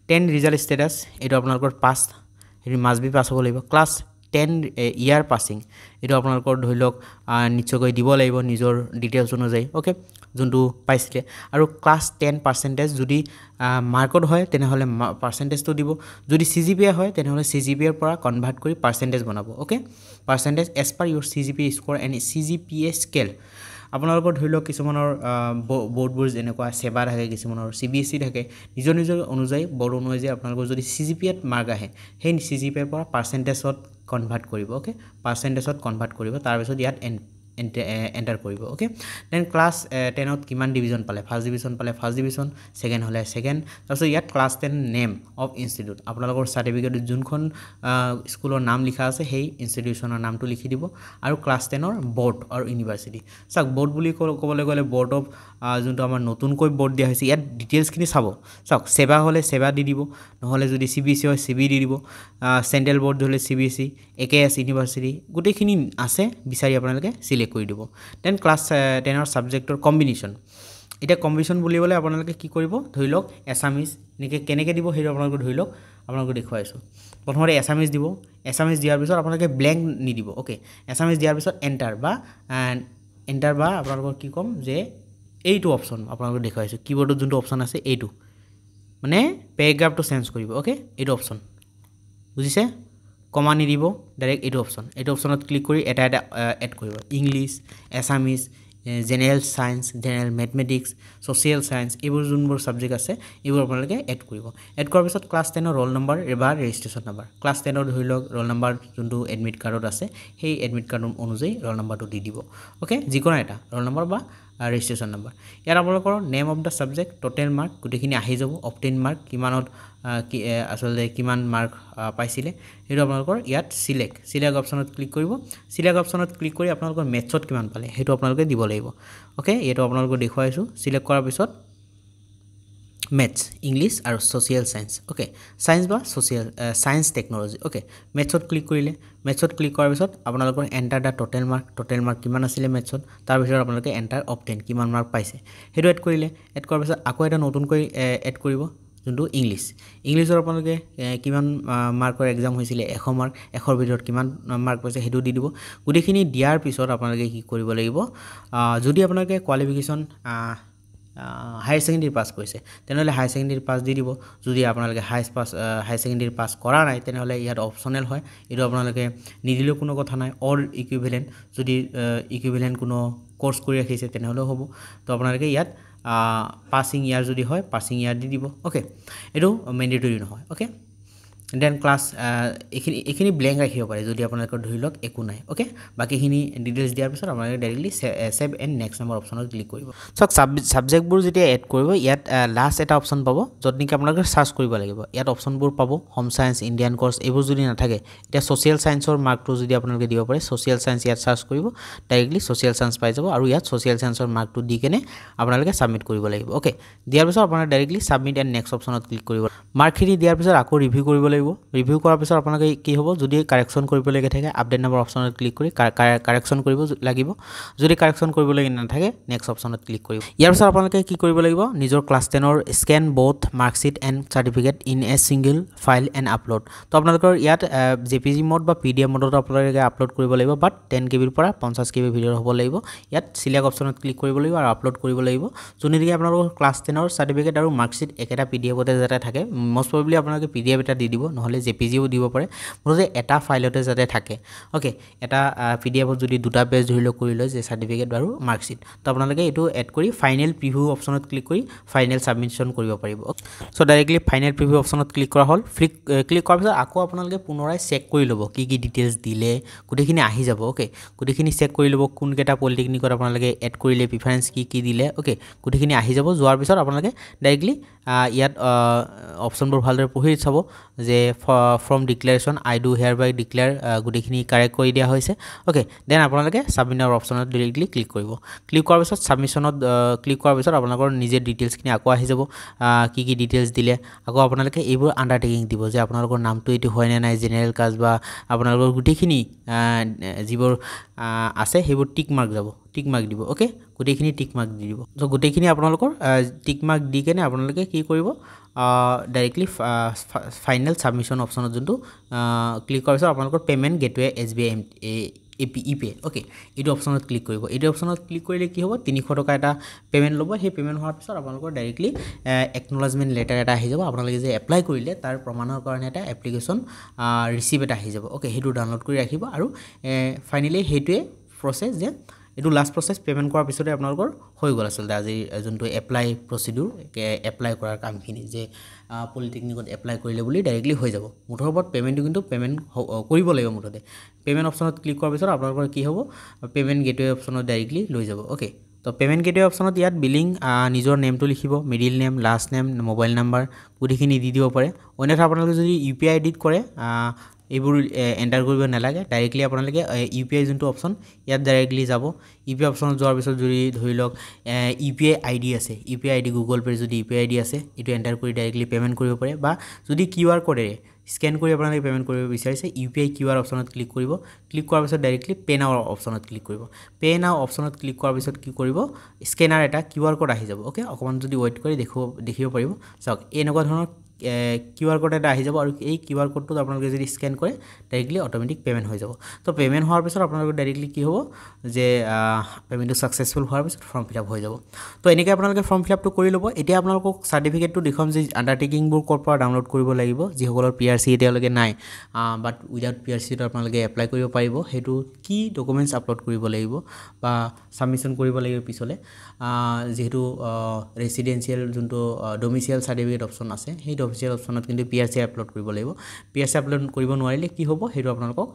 10 ৰিজাল্ট ষ্টেটাছ এইটো আপোনালোকৰ পাছ সেইটো মাষ্ট বি পাছ হ'ব লাগিব ক্লাছ 10 ইয়াৰ পাছিং এইটো আপোনালোকৰ ধৰি লওক নিশ্চয়কৈ দিব লাগিব নিজৰ ডিটেইলছ অনুযায়ী অ'কে যোনটো পাইছিলে আৰু ক্লাছ 10% যদি মাৰ্কত হয় তেনেহ'লে পাৰ্চেণ্টেজটো দিব যদি CGPA হয় তেনেহ'লে CGPA ৰ পৰা কনভাৰ্ট কৰি পাৰ্চেণ্টেজ বনাব অ'কে percentage as per your CGPA score and CGPA scale আপোনালোকৰ ধৰি লওক কিছুমানৰ বৰ্ডবোৰ যেনেকুৱা সেৱা থাকে কিছুমানৰ CBSE থাকে নিজৰ অনুযায়ী বৰ্ড অনুযায়ী আপোনালোকৰ যদি CGPAত মাৰ্ক আহে সেই CGPAৰ পৰা পাৰ্চেণ্টেজত কনভাৰ্ট কৰিব অ'কে পাৰ্চেণ্টেজত কনভাৰ্ট কৰিব তাৰপিছত ইয়াত এণ্টাৰ কৰিব অ'কে দেন ক্লাছ 10ত কিমান ডিভিজন পালে ফাৰ্ষ্ট ডিভিজন পালে ফাৰ্ষ্ট ডিভিজন ছেকেণ্ড হ'লে ছেকেণ্ড তাৰপিছত ইয়াত ক্লাছ 10 নেম অফ ইনষ্টিটিউট আপোনালোকৰ চাৰ্টিফিকেটত যোনখন স্কুলৰ নাম লিখা আছে সেই ইনষ্টিটিউশ্যনৰ নামটো লিখি দিব আৰু ক্লাছ 10ৰ বৰ্ড আৰু ইউনিভাৰ্চিটি চাওক বৰ্ড বুলি ক'বলৈ গ'লে বৰ্ড অফ যোনটো আমাৰ নতুনকৈ বৰ্ড দিয়া হৈছে ইয়াত ডিটেইলছখিনি চাব চাওক সেৱা হ'লে সেৱা দি দিব নহ'লে যদি CBSE হয় CB দি দিব চেণ্ট্ৰেল বৰ্ড হ'লে CBSE AKS ইউনিভাৰ্চিটি গোটেইখিনি আছে বিচাৰি আপোনালোকে সিলেক্ট কৰি দিব দেন ক্লাছ 10ৰ ছাবজেক্টৰ কম্বিনেশ্যন এতিয়া কম্বিনেশ্যন বুলিবলৈ আপোনালোকে কি কৰিব ধৰি লওক এছামিজ কেনেকৈ দিব সেইটো আপোনালোকে ধৰি লওক আপোনালোকে দেখুৱাইছোঁ প্ৰথমতে এছামিজ দিব এছামিজ দিয়াৰ পিছত আপোনালোকে ব্লেংক নিদিব অ'কে এছামিজ দিয়াৰ পিছত এণ্টাৰ বা আপোনালোকৰ কি ক'ম যে এইটো অপশ্যন আপোনালোকে দেখুৱাইছোঁ কিবৰ্ডত যোনটো অপশ্যন আছে এইটো মানে পেৰাগ্ৰাফটো চেঞ্জ কৰিব অ'কে এইটো অপশ্যন বুজিছে কমা নিদিব ডাইৰেক্ট এইটো অপশ্যনত ক্লিক কৰি এটা এড কৰিব English Assamese general science general mathematics social science এইবোৰ যোনবোৰ ছাবজেক্ট আছে এইবোৰ আপোনালোকে এড কৰিব এড কৰাৰ পিছত ক্লাছ 10ৰ ৰোল নম্বৰ বা ৰেজিষ্ট্ৰেশ্যন নম্বৰ ক্লাছ 10ৰ ধৰি লওক ৰোল নম্বৰ যোনটো এডমিট কাৰ্ডত আছে সেই এডমিট কাৰ্ড অনুযায়ী ৰোল নম্বৰটো দি দিব অ'কে যিকোনো এটা ৰোল নম্বৰ বা ৰেজিষ্ট্ৰেশ্যন নম্বৰ ইয়াত আপোনালোকৰ name of the subject total mark গোটেইখিনি আহি যাব অবটেইন মাৰ্ক কিমানত আচলতে কিমান মাৰ্ক পাইছিলে সেইটো আপোনালোকৰ ইয়াত সিলেক্ট অপশ্যনত ক্লিক কৰিব সিলেক্ট অপশ্যনত ক্লিক কৰি আপোনালোকৰ মেথছত কিমান পালে সেইটো আপোনালোকে দিব লাগিব অ'কে এইটো আপোনালোকক দেখুৱাইছোঁ সিলেক্ট কৰাৰ পিছত মেথছ ইংলিছ আৰু ছ'চিয়েল চায়েন্স অ'কে চায়েন্স বা ছ'চিয়েল চায়েন্স টেকন'লজি অ'কে মেথছত ক্লিক কৰিলে মেথছত ক্লিক কৰাৰ পিছত আপোনালোকৰ এণ্টাৰ দ্য টোটেল মাৰ্ক কিমান আছিলে মেথছত তাৰপিছত আপোনালোকে এণ্টাৰ অপটেন কিমান মাৰ্ক পাইছে সেইটো এড কৰিলে এড কৰাৰ পিছত আকৌ এটা নতুনকৈ এড কৰিব যোনটো ইংলিছৰ আপোনালোকে কিমান মাৰ্কৰ এক্সাম হৈছিলে 100 মাৰ্ক 100ৰ ভিতৰত কিমান মাৰ্ক পাইছে সেইটো দি দিব গোটেইখিনি দিয়াৰ পিছত আপোনালোকে কি কৰিব লাগিব যদি আপোনালোকে কোৱালিফিকেশ্যন হায়াৰ ছেকেণ্ডেৰী পাছ কৰিছে তেনেহ'লে হায়াৰ ছেকেণ্ডেৰী পাছ দি দিব যদি আপোনালোকে হায়াৰ ছেকেণ্ডেৰী পাছ কৰা নাই তেনেহ'লে ইয়াত অপশ্যনেল হয় এইটো আপোনালোকে নিদিলেও কোনো কথা নাই অৰ ইকুইভেলেণ্ট যদি ইকুইভেলেণ্ট কোনো কোৰ্চ কৰি ৰাখিছে তেনেহ'লেও হ'ব তো আপোনালোকে ইয়াত পাছিং ইয়াৰ যদি হয় পাছিং ইয়াৰ দি দিব অ'কে এইটো মেণ্ডেটৰী নহয় অ'কে দেন ক্লাছ এইখিনি ব্লেংক ৰাখিব পাৰে যদি আপোনালোকৰ ধৰি লওক একো নাই অ'কে বাকীখিনি ডিটেইলছ দিয়াৰ পিছত আপোনালোকে directly save and next number অপশ্যনত ক্লিক কৰিব চাওক ছাবজেক্টবোৰ যেতিয়া এড কৰিব ইয়াত লাষ্ট এটা অপশ্যন পাব য'ত নেকি আপোনালোকে চাৰ্চ কৰিব লাগিব ইয়াত অপশ্যনবোৰ পাব হোম চায়েন্স ইণ্ডিয়ান কৰ্চ এইবোৰ যদি নাথাকে এতিয়া ছ'চিয়েল চায়েন্সৰ মাৰ্কটো যদি আপোনালোকে দিব পাৰে ছ'চিয়েল চায়েন্স ইয়াত চাৰ্চ কৰিব ডাইৰেক্টলি ছ'চিয়েল চায়েন্স পাই যাব আৰু ইয়াত ছ'চিয়েল চায়েন্সৰ মাৰ্কটো দি কেনে আপোনালোকে ছাবমিট কৰিব লাগিব অ'কে দিয়াৰ পিছত আপোনালোকে ডাইৰেক্টলি ছাবমিট এণ্ড নেক্সট অপশ্যনত ক্লিক কৰিব মাৰ্কখিনি দিয়াৰ পিছত আকৌ ৰিভিউ কৰিব লাগিব ৰিভিউ কৰাৰ পিছত আপোনালোকে কি হ'ব যদি কাৰেকশ্যন কৰিবলগীয়া থাকে আপডেট নাম্বাৰ অপশ্যনত ক্লিক কৰি কাৰেকশ্যন কৰিব লাগিব যদি কাৰেকশ্যন কৰিবলগীয়া নাথাকে নেক্সট অপশ্যনত ক্লিক কৰিব ইয়াৰ পিছত আপোনালোকে কি কৰিব লাগিব নিজৰ ক্লাছ 10ৰ scan both marksheet and certificate in a single file and upload তো আপোনালোকৰ ইয়াত JPG মোড বা PDF মোডত আপোনালোকে আপলোড কৰিব লাগিব বাট 10 KB পৰা 50 KB ভিডিঅ' হ'ব লাগিব ইয়াত চিলেক্ট অপশ্যনত ক্লিক কৰিব লাগিব আৰু আপলোড কৰিব লাগিব যোনদিকে আপোনালোকৰ ক্লাছ 10ৰ চাৰ্টিফিকেট আৰু মাৰ্কশ্বিট একেটা PDF-তে যাতে থাকে মষ্ট প্ৰবেবলি আপোনালোকে PDF এটা দি দিব নহ'লে JPG-ও দিব পাৰে মুঠতে এটা ফাইলতে যাতে থাকে অ'কে এটা PDF-ত যদি দুটা পেজ ধৰি লওক কৰি লয় যে চাৰ্টিফিকেট আৰু মাৰ্কশ্বিট তো আপোনালোকে এইটো এড কৰি ফাইনেল প্ৰিভিউ অপশ্যনত ক্লিক কৰি ফাইনেল ছাবমিশ্যন কৰিব পাৰিব চ' ডাইৰেক্টলি ফাইনেল প্ৰিভিউ অপশ্যনত ক্লিক কৰা হ'ল ক্লিক কৰাৰ পিছত আকৌ আপোনালোকে পুনৰাই চেক কৰি ল'ব কি ডিটেইলছ দিলে গোটেইখিনি আহি যাব অ'কে গোটেইখিনি চেক কৰি ল'ব কোনকেইটা পলিটেকনিকত আপোনালোকে এড কৰিলে প্ৰিফাৰেঞ্চ কি দিলে অ'কে গোটেইখিনি আহি যাব যোৱাৰ পিছত আপোনালোকে ডাইৰেক্টলি ইয়াত অপশ্যনবোৰ ভালদৰে পঢ়ি চাব যে from declaration I do hereby declare গোটেইখিনি কাৰেক্ট কৰি দিয়া হৈছে অ'কে দেন আপোনালোকে ছাবমিটৰ অপশ্যনত ডাইৰেক্টলি ক্লিক কৰিব ক্লিক কৰাৰ পিছত ছাবমিশ্যনত ক্লিক কৰাৰ পিছত আপোনালোকৰ নিজে ডিটেইলছখিনি আকৌ আহি যাব কি ডিটেইলছ দিলে আকৌ আপোনালোকে এইবোৰ আণ্ডাৰটেকিং দিব যে আপোনালোকৰ নামটো এইটো হয়নে নাই জেনেৰেল কাষ্ট বা আপোনালোকৰ গোটেইখিনি যিবোৰ আছে সেইবোৰ টিক মাৰ্ক দিব অ'কে গোটেইখিনি টিক মাৰ্ক দি দিব চ' গোটেইখিনি আপোনালোকৰ টিক মাৰ্ক দি কেনে আপোনালোকে কি কৰিব ডাইৰেক্টলি ফাইনেল ছাবমিশ্যন অপশ্যনত যোনটো ক্লিক কৰাৰ পিছত আপোনালোকৰ পে'মেণ্ট গেটৱে SBI ইপে অ'কে এইটো অপশ্যনত ক্লিক কৰিব এইটো অপশ্যনত ক্লিক কৰিলে কি হ'ব 300 টকা এটা পে'মেণ্ট ল'ব সেই পে'মেণ্ট হোৱাৰ পিছত আপোনালোকৰ ডাইৰেক্টলি একনলেজমেণ্ট লেটাৰ এটা আহি যাব আপোনালোকে যে এপ্লাই কৰিলে তাৰ প্ৰমাণৰ কাৰণে এটা এপ্লিকেশ্যন ৰিচিপ্ট এটা আহি যাব অ'কে সেইটো ডাউনলোড কৰি ৰাখিব আৰু ফাইনেলি সেইটোৱে প্ৰচেছ যে এইটো লাষ্ট প্ৰচেছ পে'মেণ্ট কৰাৰ পিছতে আপোনালোকৰ হৈ গ'ল আচলতে আজি যোনটো এপ্লাই প্ৰচিডিউৰ এপ্লাই কৰাৰ কামখিনি যে পলিটেকনিকত এপ্লাই কৰিলে বুলি ডাইৰেক্টলি হৈ যাব মুঠৰ ওপৰত পে'মেণ্টটো কিন্তু পে'মেণ্ট কৰিব লাগিব মুঠতে পে'মেণ্ট অপশ্যনত ক্লিক কৰাৰ পিছত আপোনালোকৰ কি হ'ব পে'মেণ্ট গেটৱে অপশ্যনত ডাইৰেক্টলি লৈ যাব অ'কে তো পে'মেণ্ট গেটৱে অপশ্যনত ইয়াত বিলিং নিজৰ নেমটো লিখিব middle name last name mobile number গোটেইখিনি দি দিব পাৰে অন্যথা আপোনালোকে যদি UPI আইডিত কৰে এইবোৰ এণ্টাৰ কৰিব নালাগে ডাইৰেক্টলি আপোনালোকে UPI যোনটো অপশ্যন ইয়াত ডাইৰেক্টলি যাব UPI অপশ্যনত যোৱাৰ পিছত যদি ধৰি লওক UPI ID আছে UPI ID গুগল পে যদি UPI ID আছে এইটো এণ্টাৰ কৰি ডাইৰেক্টলি পে'মেণ্ট কৰিব পাৰে বা যদি QR কোডেৰে স্কেন কৰি আপোনালোকে পে'মেণ্ট কৰিব বিচাৰিছে UPI QR অপশ্যনত ক্লিক কৰিব ক্লিক কৰাৰ পিছত ডাইৰেক্টলি পে' নাও অপশ্যনত ক্লিক কৰিব পে' নাও অপশ্যনত ক্লিক কৰাৰ পিছত কি কৰিব স্কেনাৰ এটা QR কোড আহি যাব অ'কে অকণমান যদি ৱেইট কৰি দেখিব পাৰিব চাওক এনেকুৱা ধৰণৰ QR কোড এটা আহি যাব আৰু এই QR কোডটো আপোনালোকে যদি স্কেন কৰে ডাইৰেক্টলি অট'মেটিক পে'মেণ্ট হৈ যাব তো পে'মেণ্ট হোৱাৰ পিছত আপোনালোকৰ ডাইৰেক্টলি কি হ'ব যে পে'মেণ্টটো ছাকচেছফুল হোৱাৰ পিছত ফৰ্ম ফিল আপ হৈ যাব তো এনেকৈ আপোনালোকে ফৰ্ম ফিল আপটো কৰি ল'ব এতিয়া আপোনালোকক চাৰ্টিফিকেটটো দেখুৱাম যে আণ্ডাৰটেকিংবোৰ ক'ৰ পৰা ডাউনলোড কৰিব লাগিব যিসকলৰ PRC এতিয়ালৈকে নাই বাট উইদাউট PRCটো আপোনালোকে এপ্লাই কৰিব পাৰিব সেইটো কি ডকুমেণ্টছ আপলোড কৰিব লাগিব বা ছাবমিশ্যন কৰিব লাগিব পিছলৈ যিহেতু ৰেচিডেঞ্চিয়েল যোনটো ডমিচিয়েল চাৰ্টিফিকেট অপশ্যন আছে সেই অফিচিয়েল অপশ্যনত কিন্তু PRC আপলোড কৰিব লাগিব PRC আপলোড কৰিব নোৱাৰিলে কি হ'ব সেইটো আপোনালোকক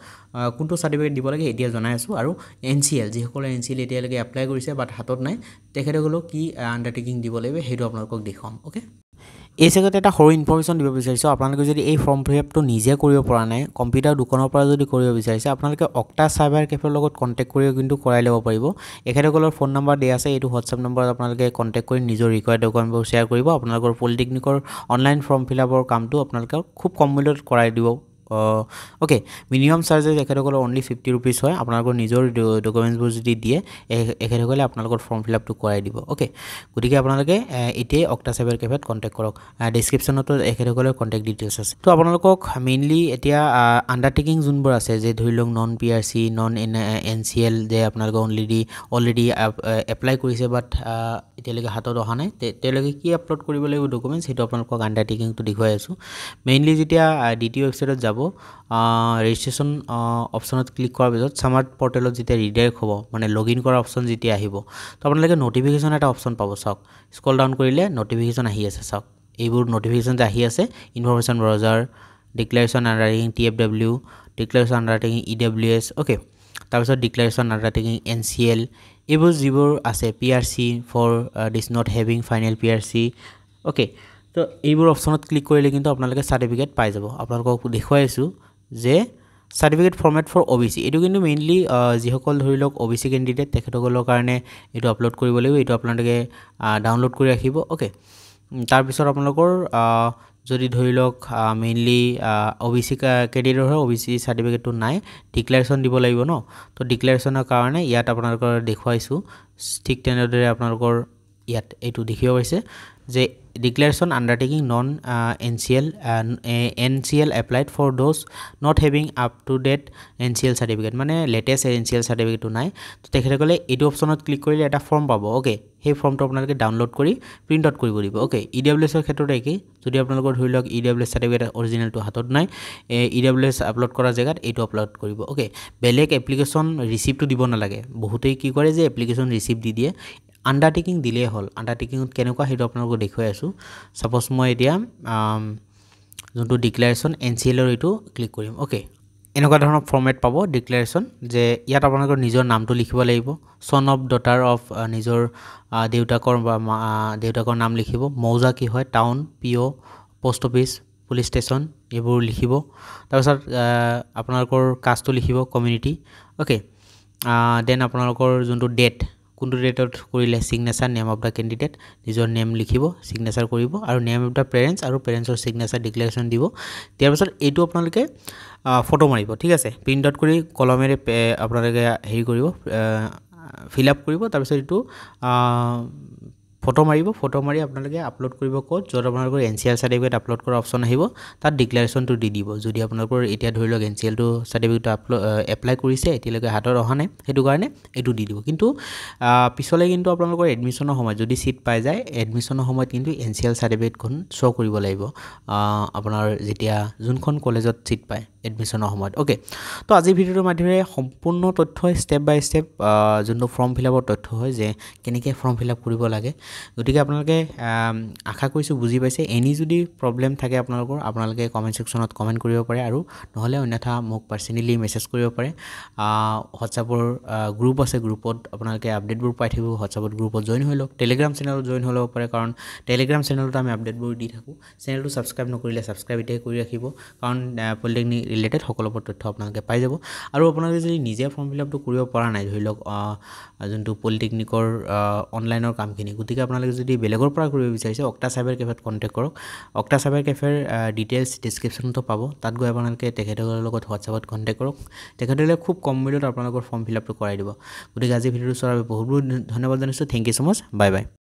কোনটো চাৰ্টিফিকেট দিব লাগে এতিয়া জনাই আছোঁ আৰু NCL যিসকলে NCL এতিয়ালৈকে এপ্লাই কৰিছে বাট হাতত নাই তেখেতসকলক কি আণ্ডাৰটেকিং দিব লাগিব সেইটো আপোনালোকক দেখুৱাম অ'কে এই জায়গাত এটা সৰু ইনফৰমেশ্যন দিব বিচাৰিছোঁ আপোনালোকে যদি এই ফৰ্ম ফিলআপটো নিজে কৰিব পৰা নাই কম্পিউটাৰ দোকানৰ পৰা যদি কৰিব বিচাৰিছে আপোনালোকে অক্টা চাইবাৰ কেফেৰ লগত কণ্টেক্ট কৰি কিন্তু কৰাই ল'ব পাৰিব এখেতসকলৰ ফোন নম্বৰ দিয়া আছে এইটো হোৱাটছআপ নম্বৰত আপোনালোকে কণ্টেক্ট কৰি নিজৰ ৰিকোয়াৰ্ড ডকুমেণ্টবোৰ শ্বেয়াৰ কৰিব আপোনালোকৰ পলিটেকনিকৰ অনলাইন ফৰ্ম ফিলআপৰ কামটো আপোনালোকে খুব কম মূল্যত কৰাই দিব ওকে মিনিমাম চাৰ্জেছ এখেতসকলৰ অনলি 50 ৰুপিজ হয় আপোনালোকৰ নিজৰ ডকুমেণ্টছবোৰ যদি দিয়ে এখেতসকলে আপোনালোকৰ ফৰ্ম ফিলআপটো কৰাই দিব ওকে গতিকে আপোনালোকে এতিয়াই অক্টা চাইবাৰ কেফেত কণ্টেক্ট কৰক ডেছক্ৰিপশ্যনতো এখেতসকলৰ কণ্টেক্ট ডিটেইলছ আছে তো আপোনালোকক মেইনলি এতিয়া আণ্ডাৰটেকিং যোনবোৰ আছে যে ধৰি লওক নন পিআৰচি নন এনচিএল যে আপোনালোকে অলৰেডি এপ্লাই কৰিছে বাট এতিয়ালৈকে হাতত অহা নাই তেওঁলোকে কি আপলোড কৰিব লাগিব ডকুমেণ্টছ সেইটো আপোনালোকক আণ্ডাৰটেকিংটো দেখুৱাই আছোঁ মেইনলি যেতিয়া ডিটি ৱেবছাইটত যাব ৰেজিষ্ট্ৰেশ্যন অপশ্যনত ক্লিক কৰাৰ পিছত স্মাৰ্ট পৰ্টেলত যেতিয়া ৰিডাইৰেক্ট হ'ব মানে লগইন কৰা অপশ্যন যেতিয়া আহিব তো আপোনালোকে নটিফিকেশ্যন এটা অপশ্যন পাব চাওক স্ক্ৰল ডাউন কৰিলে নটিফিকেশ্যন আহি আছে চাওক এইবোৰ নটিফিকেশ্যন যে আহি আছে information browser declaration undertaking TFW declaration undertaking EWS okay তাৰপিছত ডিক্লেৰেশ্যন আণ্ডাৰটেকিং NCL এইবোৰ যিবোৰ আছে PRC for this not having final PRC okay তো এইবোৰ অপশ্যনত ক্লিক কৰিলে কিন্তু আপোনালোকে চাৰ্টিফিকেট পাই যাব আপোনালোকক দেখুৱাই আছোঁ যে চাৰ্টিফিকেট ফৰ্মেট ফৰ OBC এইটো কিন্তু মেইনলি যিসকল ধৰি লওক OBC কেণ্ডিডেট তেখেতসকলৰ কাৰণে এইটো আপলোড কৰিব লাগিব এইটো আপোনালোকে ডাউনলোড কৰি ৰাখিব ওকে তাৰপিছত আপোনালোকৰ যদি ধৰি লওক মেইনলি OBC কেণ্ডিডেট হয় OBC চাৰ্টিফিকেটটো নাই ডিক্লেৰেশ্যন দিব লাগিব ন তো ডিক্লেৰেশ্যনৰ কাৰণে ইয়াত আপোনালোকৰ দেখুৱাইছোঁ ঠিক তেনেদৰে আপোনালোকৰ ইয়াত এইটো দেখিব পাইছে যে declaration undertaking non NCL applied for those not having up to date NCL certificate মানে লেটেষ্ট NCL চাৰ্টিফিকেটটো নাই তো তেখেতসকলে এইটো অপশ্যনত ক্লিক কৰিলে এটা ফৰ্ম পাব ওকে সেই ফৰ্মটো আপোনালোকে ডাউনলোড কৰি প্ৰিণ্ট আউট কৰিব দিব ওকে EWSৰ ক্ষেত্ৰত একেই যদি আপোনালোকৰ ধৰি লওক EWS চাৰ্টিফিকেট অৰিজিনেলটো হাতত নাই EWS আপলোড কৰা জেগাত এইটো আপলোড কৰিব ওকে বেলেগ এপ্লিকেশ্যন ৰিচিপ্টটো দিব নালাগে বহুতেই কি কৰে যে এপ্লিকেশ্যন ৰিচিপ্ট দি দিয়ে আণ্ডাৰটেকিং দিলেই হ'ল আণ্ডাৰটেকিঙত কেনেকুৱা সেইটো আপোনালোকক দেখুৱাই আছোঁ ছাপ'জ মই এতিয়া যোনটো ডিক্লেৰেশ্যন NCLৰ এইটো ক্লিক কৰিম ওকে এনেকুৱা ধৰণৰ ফৰ্মেট পাব ডিক্লেৰেশ্যন যে ইয়াত আপোনালোকৰ নিজৰ নামটো লিখিব লাগিব সন অফ ডটাৰ অফ নিজৰ দেউতাকৰ নাম লিখিব মৌজা কি হয় town PO post office police station এইবোৰ লিখিব তাৰপিছত আপোনালোকৰ কাষ্টটো লিখিব কমিউনিটি ওকে দেন আপোনালোকৰ যোনটো ডেট কোনটো ডেটত কৰিলে signature name of da candidate নিজৰ নেম লিখিব সিগনেচাৰ কৰিব আৰু নেম অফ দা পেৰেণ্টছ আৰু পেৰেণ্টছৰ সিগনেচাৰ ডিক্লেৰেশ্যন দিব তাৰ পিছত এইটো আপোনালোকে ফটো মাৰিব ঠিক আছে প্ৰিণ্ট আউট কৰি কলমেৰে আপোনালোকে হেৰি কৰিব ফিল আপ কৰিব তাৰ পিছত এইটো ফটো মাৰি আপোনালোকে আপলোড কৰিব ক'ত য'ত আপোনালোকৰ NCL চাৰ্টিফিকেট আপলোড কৰা অপশ্যন আহিব তাত ডিক্লেৰেশ্যনটো দি দিব যদি আপোনালোকৰ এতিয়া ধৰি লওক NCLটো চাৰ্টিফিকেটটো এপ্লাই কৰিছে এতিয়ালৈকে হাতত অহা নাই সেইটো কাৰণে এইটো দি দিব কিন্তু পিছলৈ কিন্তু আপোনালোকৰ এডমিশ্যনৰ সময়ত যদি চিট পাই যায় এডমিশ্যনৰ সময়ত কিন্তু NCL চাৰ্টিফিকেটখন শ্ব' কৰিব লাগিব আপোনাৰ যেতিয়া যোনখন কলেজত চিট পায় এডমিশ্যনৰ সময়ত ওকে তো আজি ভিডিঅ'টোৰ মাধ্যমেৰে সম্পূৰ্ণ তথ্য ষ্টেপ বাই ষ্টেপ যোনটো ফৰ্ম ফিলআপৰ তথ্য হয় যে কেনেকৈ ফৰ্ম ফিলআপ কৰিব লাগে গতিকে আপোনালোকে আশা কৰিছোঁ বুজি পাইছে এনি যদি প্ৰব্লেম থাকে আপোনালোকে কমেণ্ট ছেকশ্যনত কমেণ্ট কৰিব পাৰে আৰু নহ'লে অন্যথা মোক পাৰ্চনেলি মেছেজ কৰিব পাৰে হোৱাটছআপৰ গ্ৰুপ আছে গ্ৰুপত আপোনালোকে আপডেটবোৰ পাই থাকিব হোৱাটছআপত গ্ৰুপত জইন হৈ লওক টেলিগ্ৰাম চেনেলত জইন হৈ ল'ব পাৰে কাৰণ টেলিগ্ৰাম চেনেলত আমি আপডেটবোৰ দি থাকোঁ চেনেলটো ছাবস্ক্ৰাইব নকৰিলে ছাবস্ক্ৰাইব এতিয়াই কৰি ৰাখিব কাৰণ পলিটেকনিক ৰিলেটেড সকলোবোৰ তথ্য আপোনালোকে পাই যাব আৰু আপোনালোকে যদি নিজে ফৰ্ম ফিলআপটো কৰিব পৰা নাই ধৰি লওক যোনটো পলিটেকনিকৰ অনলাইনৰ কামখিনি গতিকে আপোনালোকে যদি বেলেগৰ পৰা কৰিব বিচাৰিছে অক্টা চাইবাৰ কেফেত কণ্টেক্ট কৰক অক্টা চাইবাৰ কেফেৰ ডিটেইলছ ডিছক্ৰিপশ্যনতো পাব তাত গৈ আপোনালোকে তেখেতসকলৰ লগত হোৱাটছআপত কণ্টেক্ট কৰক তেখেতসকলে খুব কম মূল্যত আপোনালোকৰ ফৰ্ম ফিলআপটো কৰাই দিব গতিকে আজি ভিডিঅ'টো চোৱাৰ বাবে বহুত বহুত ধন্যবাদ জনাইছোঁ thank you so' much bye bye